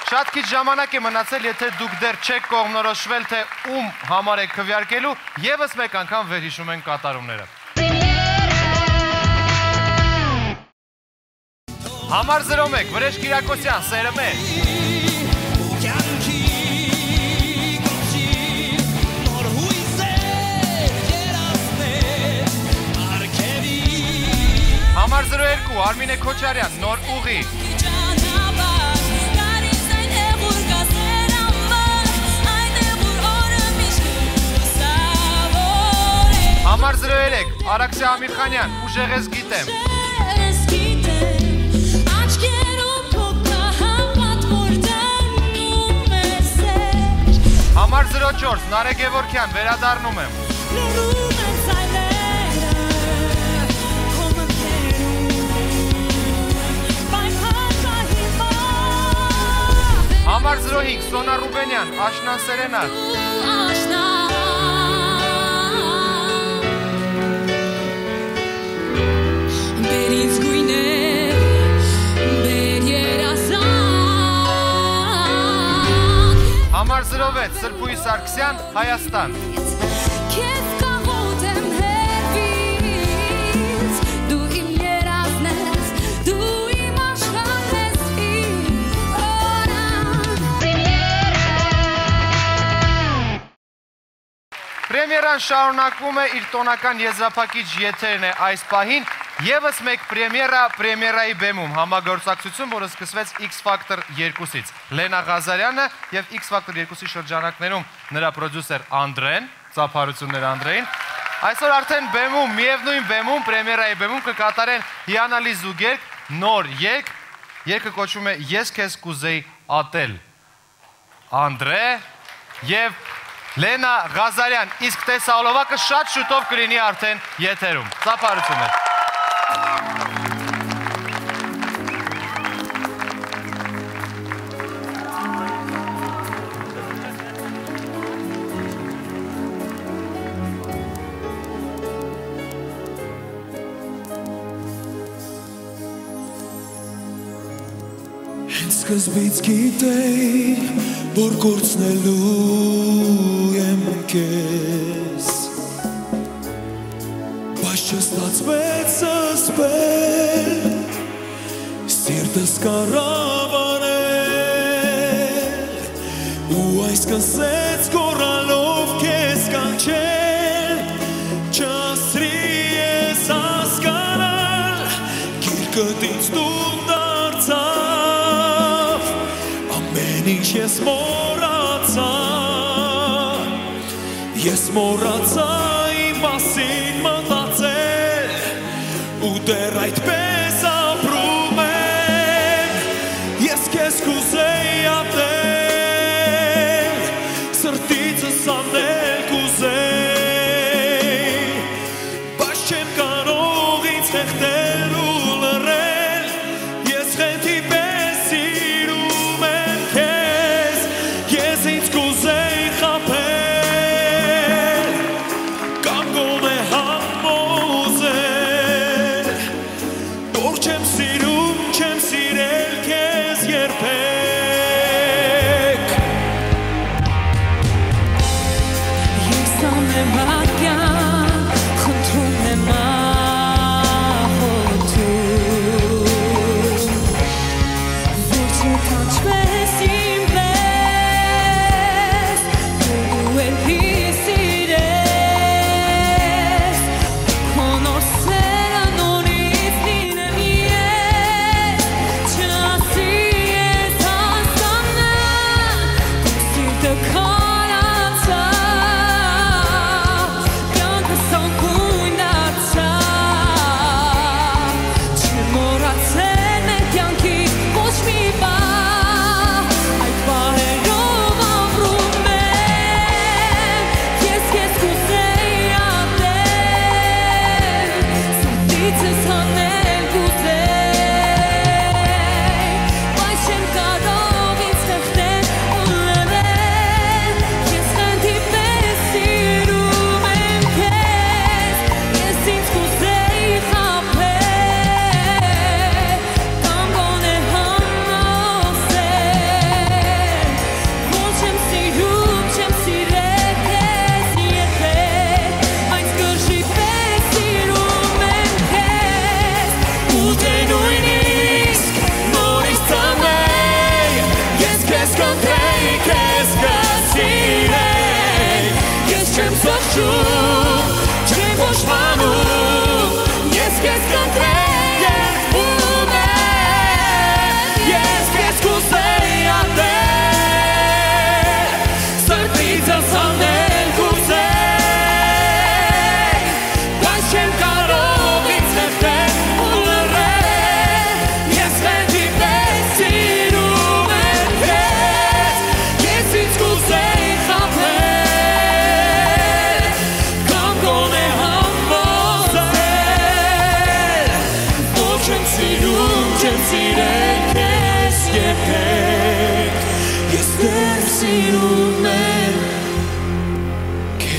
S1: Շատ քիչ ժամանակ է մնացել, եթե դուք դեռ չեք կողմնորոշվել, թե ում համար եք քվեարկելու, ևս մեկ անգամ վերհիշում ենք կատարումները։ Համար 01, Վրեժ Կիրակոսյան, սերը մեր։ Համար 02, Արմինե Քոչարյան, նոր ուղի։ Համար 03, Արաքսիա Ամիրխանյան, ուժեղ ես գիտեմ։ Համար 04, Նարե Գևորքյան, վերադառնում եմ։ Համար 05, Սոնա Ռուբենյան, Աշնան Սերենատ։ Համար 06, Սրբուհի Սարգսյան, Հայաստան։ Պրեմիերան շարունակվում է իր տոնական եզրափակիչ եթերն է այս պահին, ևս մեկ պրեմիերա պրեմիերայի բեմում, համագործակցություն, որը սկսվեց X Factor 2-ից։ Լենա Ղազարյանը և X Factor 2-ի շրջանակներում նրա պրոդյուսեր Անդրեն, ծափարություններ Անդրեին, այսօր արդեն բեմում, միևնույն բեմում, պրեմիերայի բեմում կկատարեն հիանալի զուգերգ, նոր երգ, երգը կոչվում է «Ես քեզ կուզեի ատել»։ Անդրե և Լենա Ղազարյան, իսկ տեսահոլովակը շատ շուտով կլինի արդեն եթերում։ Ծափարություններ։
S15: Հենց սկզբից գիտեի, որ կորցնելու եմ քեզ, բայց չստացվեց սպել, սիրտս կառավարել, ու այսքանսեց կորալով քեզ կանչել, չասրի ես հասկանալ, գիրկդ ինձ դուք դարձավ, ամեն ինչ ես մոռացա, ես մոռացա իմ մասին մտածել, ու դեռ այդպես ապրում եմ, ես քեզ կուզեի ատել, սրտիցս անել կուզեի, բայց չեմ կարող ինձ խեղդել ու լռել, ես խենթի պես սիրում եմ քեզ, ես ինձ կուզեի խաբել, կամ գոնե համոզել, սիրում եմ քեզ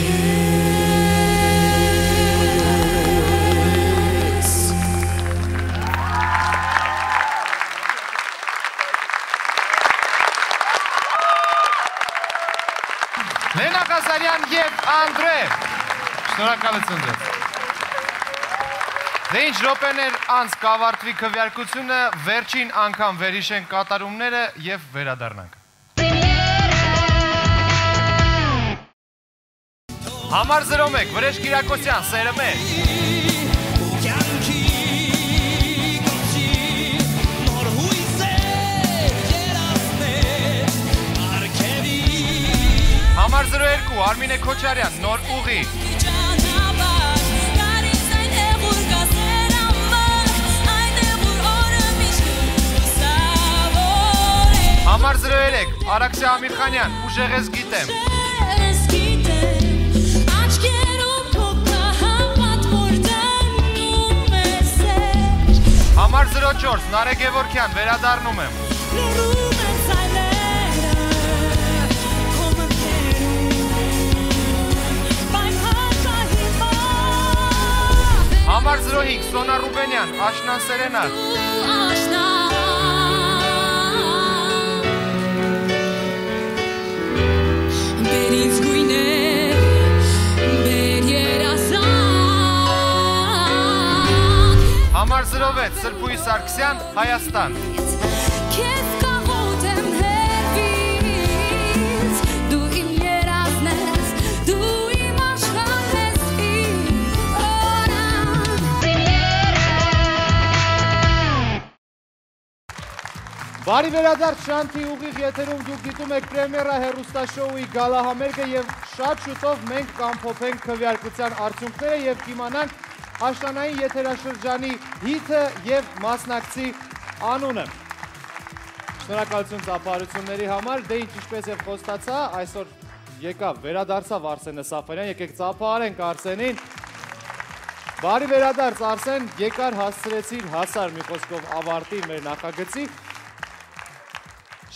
S1: Լենա Ղազարյան և Անդրե, շնորհակալություն ձեզ։ Դե ինչ րոպեներ անց կավարտվի քվեարկությունը, վերջին անգամ վերհիշենք կատարումները և վերադառնանք։ Համար 01, Վրեժ Կիրակոսյան, սերը մեր։ Համար 02, Արմինե Քոչարյան, նոր ուղի։ Համար 03, Արաքսիա Ամիրխանյան, ուժեղ ես գիտեմ։ Համար 04, Նարե Գևորքյան, վերադառնում եմ։ Համար 05, Սոնա Ռուբենյան, Աշնան Սերենատ։ Համար 06, Սրբուհի Սարգսյան, Հայաստան։ Բարի վերադարձ Շանթի ուղիղ եթերում դուք դիտում եք պրեմիերա հեռուստաշոուի գալահամերգը և շատ շուտով մենք կամփոփենք քվեարկության արդյունքները և կիմանանք աշնանային եթերաշրջանի հիթը և մասնակցի անունը։ Շնորհակալություն ծափահարությունների համար, դե ինչպես և խոստացա, այսօր եկավ վերադարձավ Արսենը Սաֆարյան, եկեք ծափահարենք Արսենին։ Բարի վերադարձ Արսեն, եկար հասցրեցիր հասար մի խոսքով ավարտի մեր նախագծի։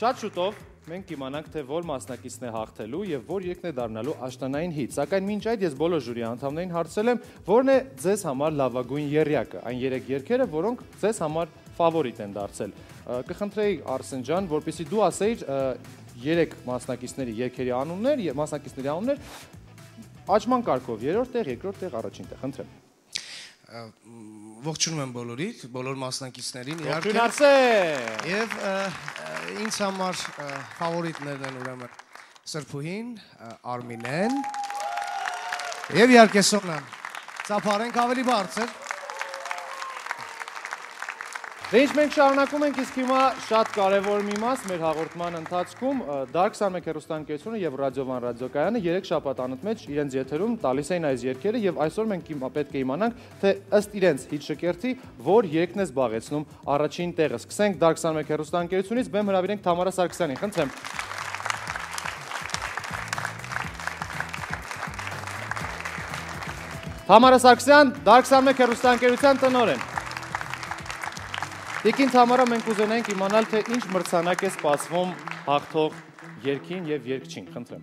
S1: Շատ շուտով մենք կիմանանք, թե որ մասնակիցն է հաղթելու և որ եկն է դառնալու աշնանային հիթ։ Սակայն մինչ այդ ես բոլոր ժյուրի անդամներին հարցրել եմ, որն է ձեզ համար լավագույն եռյակը, այն 3 երգերը, որոնք ձեզ համար ֆավորիտ են դարձել։ Կխնդրեի Արսեն ջան, որպեսզի դու ասեիր 3 մասնակիցների երգերի անուններ, աճման կարգով, երրորդ տեղ, երկրորդ տեղ, առաջին տեղ, խնդրեմ։
S16: Ողջունում եմ բոլորիդ, բոլոր մասնակիցներին,
S1: ողջույն Արսեն։
S16: Եվ ինձ համար ֆավորիտներն են ուրեմն Սրբուհին, Արմինեն և իհարկե Սոնան։ Ծափահարենք ավելի բարձր։
S1: Դե ինչ մենք շարունակում ենք, իսկ հիմա շատ կարևոր մի մաս մեր հաղորդման ընթացքում Dark 21 հեռուստաընկերությունը և Ռադիովան ռադիոկայանը 3 շաբաթ անընդմեջ իրենց եթերում տալիս էին այս երգերը և այսօր մենք պետք է իմանանք, թե ըստ իրենց հիթ շքերթի որ երգն է զբաղեցնում առաջին տեղը։ Սկսենք Dark 21 հեռուստաընկերությունից, բեմ հրավիրենք Թամարա Սարգսյանին, խնդրեմ։ Թամարա Սարգսյան, Dark 21 հեռուստաընկերության տնօրեն։ Տիկին Թամարա, մենք ուզենայինք իմանալ, թե ինչ մրցանակ է սպասվում հաղթող երգին և երգչին, խնդրեմ։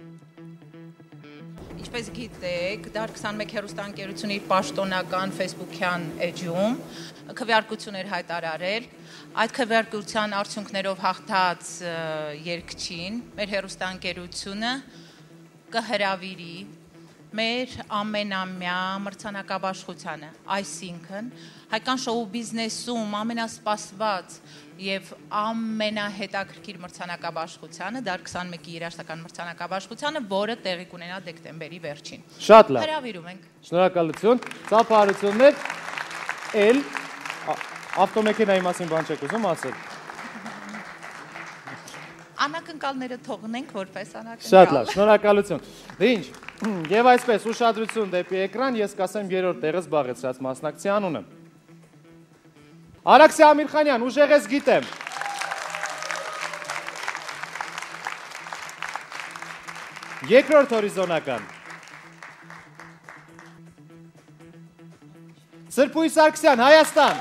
S4: Ինչպես գիտեք, Dark 21 հեռուստաընկերությունը իր պաշտոնական Facebook-յան էջում քվեարկություն էր հայտարարել։ Այդ քվեարկության արդյունքներով հաղթած երգչին մեր հեռուստաընկերությունը կհրավիրի մեր ամենամյա մրցանակաբաշխությանը, այսինքն հայկական շոու բիզնեսում ամենասպասված և ամենահետաքրքիր մրցանակաբաշխությանը, Dark 21-ի երաժշտական մրցանակաբաշխությանը, որը տեղի կունենա դեկտեմբերի վերջին։
S1: Շատ լավ։
S4: Հրավիրում ենք։
S1: Շնորհակալություն։ Ծափահարություններ, էլ ավտոմեքենայի մասին բան չեք ուզում ասել։
S4: Անակնկալները թողնենք որպես անակնկալ։
S1: Շատ լավ, շնորհակալություն։ Դե ինչ, և այսպես ուշադրություն դեպի էկրան, ես կասեմ երրորդ տեղը զբաղեցրած մասնակցի անունը։ Արաքսիա Ամիրխանյան, ուժեղ ես գիտեմ։ Երկրորդ հորիզոնական։ Սրբուհի Սարգսյան, Հայաստան։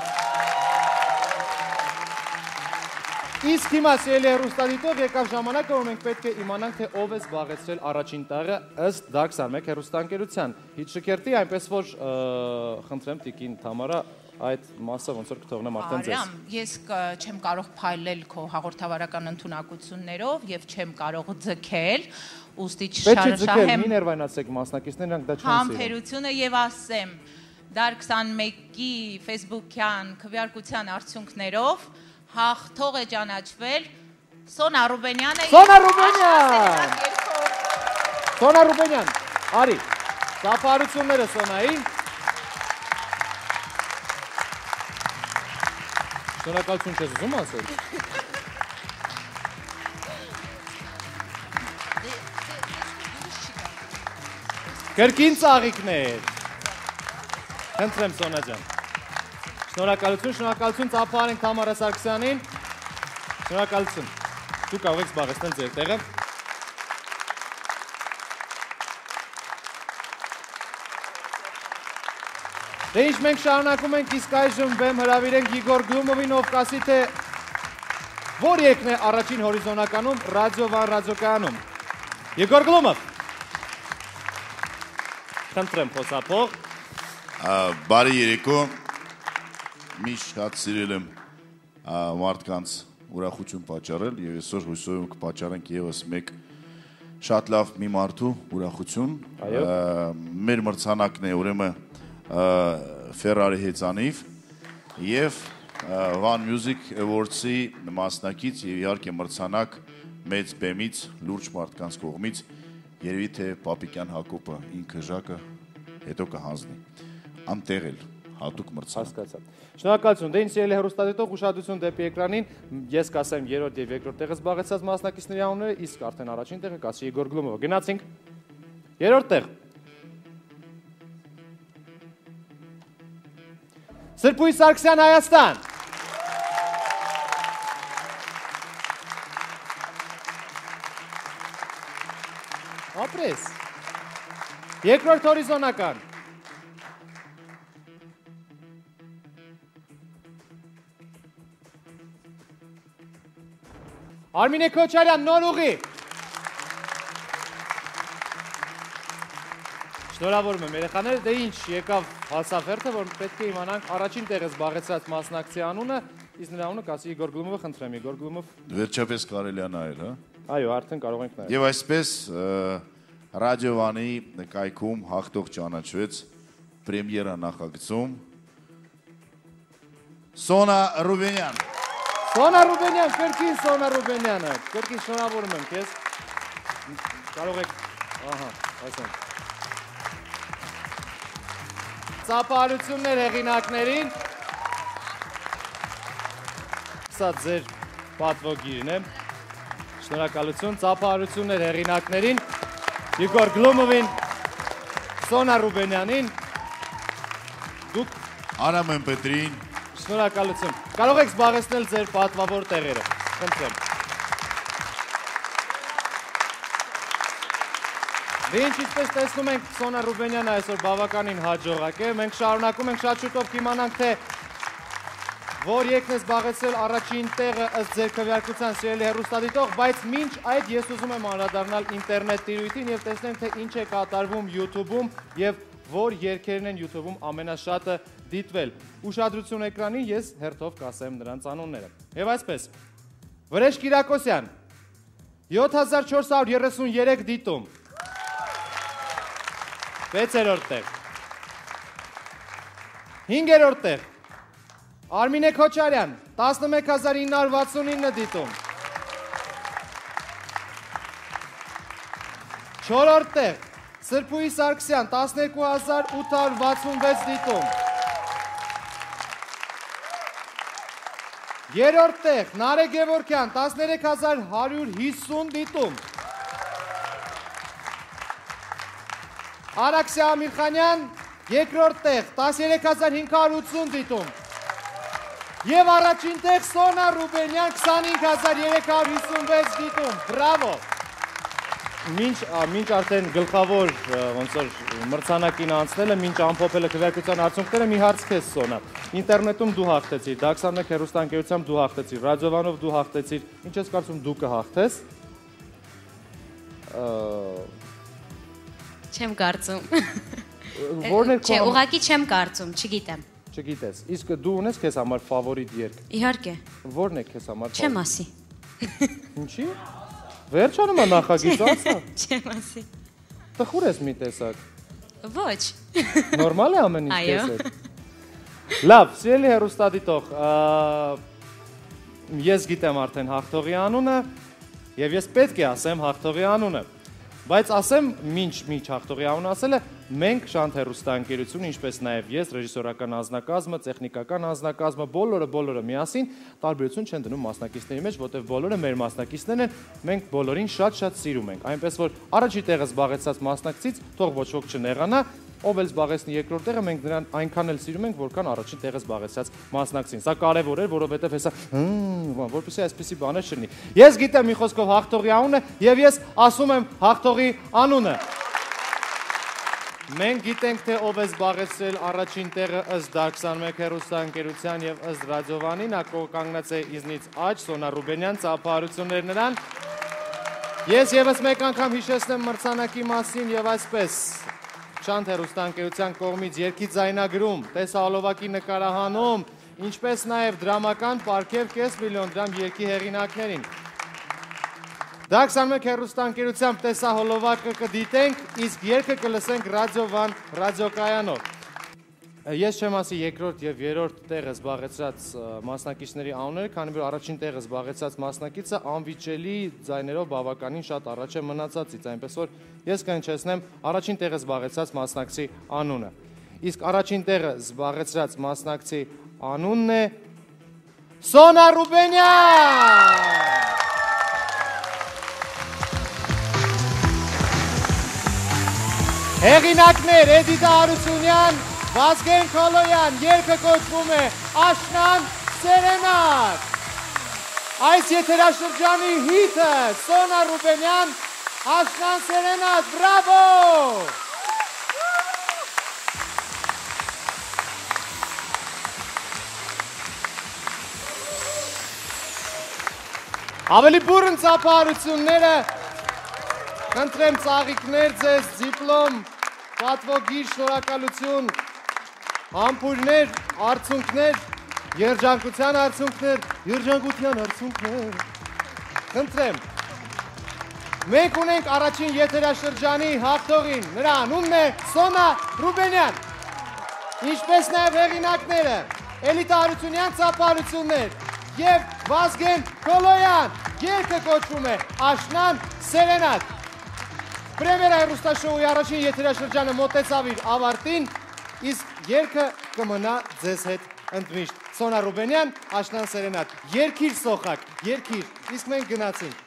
S1: Իսկ հիմա սիրելի հեռուստադիտող եկավ ժամանակը, որ մենք պետք է իմանանք, թե ով է զբաղեցրել առաջին տեղը ըստ Dark 21 հեռուստաընկերության։ Հիչ շքերթի, այնպես որ խնդրեմ Տիկին Թամարա այդ մասը ոնց որ կթողնեմ արդեն ձեզ։
S4: Արամ, ես չեմ կարող փայլել քո հաղորդավարական ընտունակություններով եւ չեմ կարող ձգել, ուստի չշարժահեմ։
S1: Մի ներվայնացեք մասնակիցներն, նրանք դա չեն սիրում։
S4: Համբերությունը եւ ասեմ, Dark 21-ի Facebook-յան քվեարկության արդյունքներով հաղթող է ճանաչվել Սոնա Ռուբենյանը։
S1: Սոնա Ռուբենյան։ Սոնա Ռուբենյան, արի։ Ծափարությունները Սոնային։ Շնորհակալություն չես ուզում ասել։ Կրկին ծաղիկներ։ Խնդրեմ Սոնա ջան։ Շնորհակալություն ծափահար ենք Թամարա Սարգսյանին։ Շնորհակալություն։ Դուք կարող եք զբաղեցնել ձեր տեղը։ Դե ինչ մենք շարունակում ենք, իսկ այժմ բեմ հրավիրենք Իգոր Գլումովին, ով կասի, թե որ երգն է առաջին հորիզոնականում ռադիո վան ռադիոկայանում։ Իգոր Գլումով։ Խնդրեմ խոսափող։
S3: Բարի երեկո, միշտ շատ սիրել եմ մարդկանց ուրախություն պատճառել և այսօր հույսով եմ կպատճառենք ևս մեկ շատ լավ մի մարդու ուրախություն։ Մեր մրցանակն է ուրեմն Ferrari հեծանիվ և One Music Awards-ի մասնակից և իհարկե մրցանակ մեծ բեմից, լուրջ մարդկանց կողմից, երևի թե Պապիկյան Հակոբը ինքը ժակը հետո կհանձնի, անտեղել, հատուկ մրցանակ։
S1: Շնորհակալություն, դե ինձ սիրելի հեռուստադիտող ուշադրություն դեպի էկրանին, ես կասեմ երրորդ և երկրորդ տեղը զբաղեցած մասնակիցների անունները, իսկ արդեն առաջին տեղը կասի Իգոր Գլումովը։ Գնացինք։ Երրորդ տեղ։ Սրբույս Սարգսյան Հայաստան։ Ապրես։ Երկրորդ հորիզոնական։ Արմինե Քոչարյան, նոր ուղի։ Շնորհավորում եմ երեխաները, դե ինչ եկավ հասավերթը, որ պետք է իմանանք առաջին տեղը զբաղեցրած մասնակցի անունը, իսկ նրա անունը կասի Իգոր Գլումովը, խնդրեմ Իգոր Գլումով։
S3: Վերջապես կարելի է նայել, հա։
S1: Այո, արդեն կարող ենք նայել։
S3: Եվ այսպես ռադիովանի կայքում հաղթող ճանաչվեց պրեմիերա նախագծում Սոնա Ռուբենյան։
S1: Սոնա Ռուբենյան, կրկին Սոնա Ռուբենյանը, կրկին շնորհավորում եմ քեզ։ Կարող եք, ահա, ասեմ։ Ծափահարություններ հեղինակներին։ Սա ձեր պատվոգիրն է։ Շնորհակալություն, ծափահարություններ հեղինակներին, Իգոր Գլումովին, Սոնա Ռուբենյանին, դուք
S3: Արամեն Պետրին։
S1: Շնորհակալություն։ Կարող եք զբաղեցնել ձեր պատվավոր տեղերը։ Խնդրեմ։ Դե ինչ ինչպես տեսնում ենք Սոնա Ռուբենյանը այսօր բավականին հաջողակ է։ Մենք շարունակում ենք շատ շուտով կիմանանք, թե որ երգն է զբաղեցրել առաջին տեղը ըստ ձեր քվեարկության սիրելի հեռուստադիտող, բայց մինչ այդ ես ուզում եմ անդրադառնալ ինտերնետ տիրույթին եւ տեսնենք, թե ինչ է կատարվում YouTube-ում եւ որ երգերն են YouTube-ում ամենաշատը դիտվել։ Ուշադրություն էկրանին, ես հերթով կասեմ նրանց անունները։ Եվ այսպես, Վրեժ Կիրակոսյան, 7433 դիտում, 6-րդ տեղ, 5-րդ տեղ, Արմինե Քոչարյան, 11969 դիտում, 4-րդ տեղ, Սրբույս Սարգսյան, 12866 դիտում, 3-րդ տեղ, Նարե Գևորգյան, 13150 դիտում, Արաքսիա Ամիրխանյան, 2-րդ տեղ, 13580 դիտում, և առաջին տեղ Սոնա Ռուբենյան, 25356 դիտում, բրավո,
S10: Մինչ արդեն գլխավոր ոնց որ մրցանակին անցնելը, մինչ ամփոփելը քվեարկության արդյունքները մի հարց քեզ Սոնա։ Ինտերնետում դու հաղթեցիր, Դաքսանեկ հեռուստաընկերությամբ դու հաղթեցիր, ռադիովանով դու հաղթեցիր։ Ինչ ես կարծում դու կհաղթես։
S17: Չեմ կարծում։
S10: Որն է քո։
S17: Չէ, ուղղակի չեմ կարծում, չգիտեմ։
S10: Չգիտես։ Իսկ դու ունես քեզ համար ֆավորիտ երգ։
S17: Իհարկե։
S10: Որն է քեզ համար։
S17: Չեմ ասի։
S10: Ինչի։ Վերջանում է նախագիծ, ասա։
S17: Չեմ ասի։
S10: Տխուր ես մի տեսակ։
S17: Ոչ։
S10: Նորմալ է ամեն ինչ
S17: Այո։
S10: տեսել։ Լավ, սիրելի հեռուստադիտող, ես գիտեմ արդեն հաղթողի անունը եւ ես պետք է ասեմ հաղթողի անունը։ Բայց ասեմ, մինչ հաղթողի անունը ասելը, մենք Շանթ հեռուստաընկերություն, ինչպես նաև ես, ռեժիսորական անձնակազմը, տեխնիկական անձնակազմը, բոլորը միասին տարբերություն չեն դնում մասնակիցների մեջ, որտեղ բոլորը մեր մասնակիցներն են, մենք բոլորին շատ սիրում ենք։ Այնպես որ առաջի տեղը զբաղեցած մասնակցից թող ոչ ոք չնեղանա, ով էլ զբաղեցնի երկրորդ տեղը, մենք նրան այնքան էլ սիրում ենք, որքան առաջին տեղը զբաղեցած մասնակցին։ Սա կարևոր էր, որովհետև հեսա որպեսզի այսպեսի բաներ չլինի։ Ես գիտեմ մի խոսքով հաղթողի անունը եւ ես ասում եմ հաղթողի անունը։ Մենք գիտենք, թե ով է զբաղեցրել առաջին տեղը ըստ Դարք21 հեռուստաընկերության եւ ըստ ռադիովանի, նա կանգնած է իզնից աջ, Սոնա Ռուբենյան, ծափահարություններ նրան։ Ես եւս մեկ անգամ հիշեցնեմ մրցանակի մասին եւ այսպես Շանթ հեռուստաընկերության կողմից երգի ձայնագրում, տեսահոլովակի նկարահանում, ինչպես նաև դրամական պարգև $500,000 երգի հեղինակներին։ Դարք21 հեռուստաընկերությամբ տեսահոլովակը կդիտենք, իսկ երգը կլսենք ռադիովան ռադիոկայանով։ Ես չեմ ասի երկրորդ եւ երրորդ տեղը զբաղեցած մասնակիցների անունները, քանի որ առաջին տեղը զբաղեցած մասնակիցը անվիճելի ձայներով բավականին շատ առաջ է մնացածից, այնպես որ ես կհնչեցնեմ առաջին տեղը զբաղեցած մասնակցի անունը։ Իսկ առաջին տեղը զբաղեցրած մասնակցի անունն է Սոնա Ռուբենյան։ Հեղինակներ Էդիտա Հարությունյան, Վազգեն Քոլոյան, երգը կոչվում է Աշնան Սերենադ։ Այս եթերաշրջանի հիթը Սոնա Ռուբենյան, Աշնան Սերենադ, բրավո։ Ավելի բուրըն ծափահարությունները, խնդրեմ ծաղիկներ ձեզ, դիպլոմ, պատվոգիր, շնորհակալություն, համբույրներ, արցունքներ, երջանկության արցունքներ, խնդրեմ։ Մենք ունենք առաջին եթերաշրջանի հաղթողին, նրա անունն է Սոնա Ռուբենյան, ինչպես նաև հեղինակները Էդիտա Հարությունյան, ծափահարություններ և Վազգեն Քոլոյան, երգը կոչվում է Աշնան Սերենադ։ Պրեմիերա հեռուստաշոուի առաջին եթերաշրջանը մոտեցավ իր ավարտին, իսկ երգը կմնա ձեզ հետ ընդմիշտ։ Սոնա Ռուբենյան, Աշնան Սերենադ, երգիր սոխակ, երգիր, իսկ մենք գնացինք։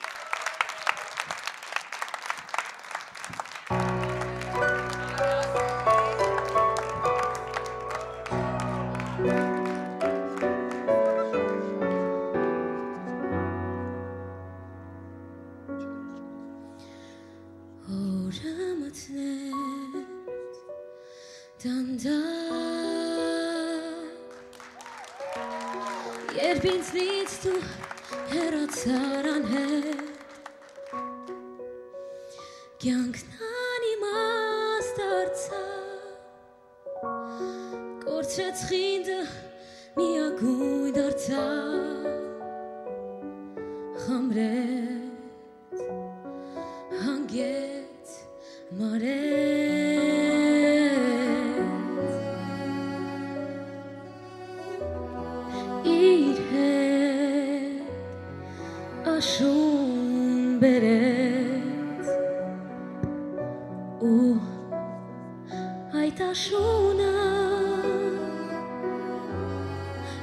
S13: Երբ ինձնից դու հեռացար անհետ, կյանքն անիմաստ դարձավ, կորցրեց խինդը միագույն դարձավ, խամրեց, հանգեց, մարեց, իր հետ աշուն բերեց ու այդ աշունը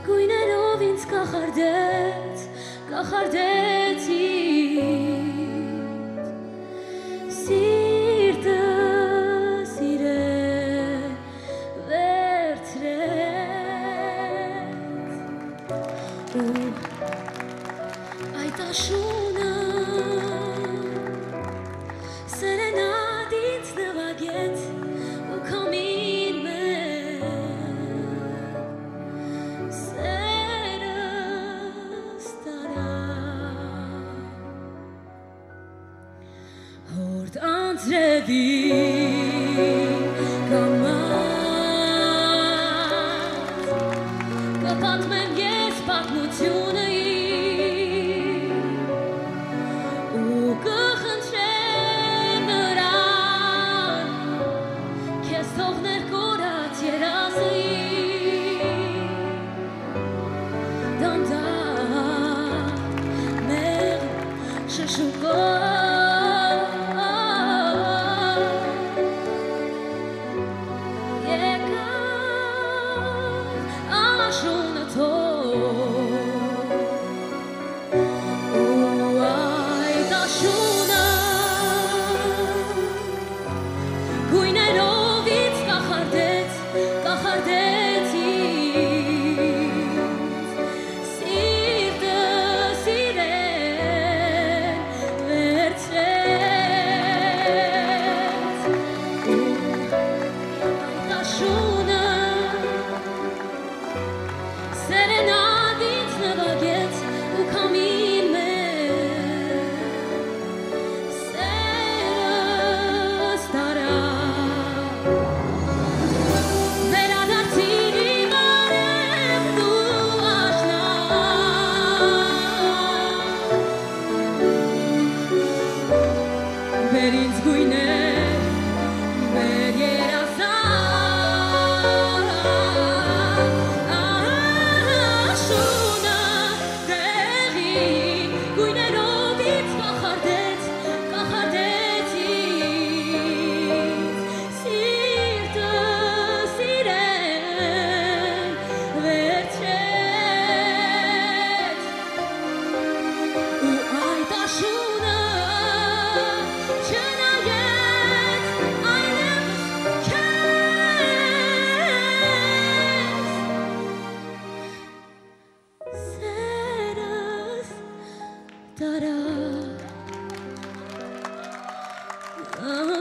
S13: գույներով ինձ կախարդեց ինձ սիրտը սիրել վերցրեց ու այդ աշունը անձրևի կպատմեմ ես պատմությունը ու կխնդրեմ նրան քեզ թողներ կորած երազի դանդաղ մեր շշուկով Oh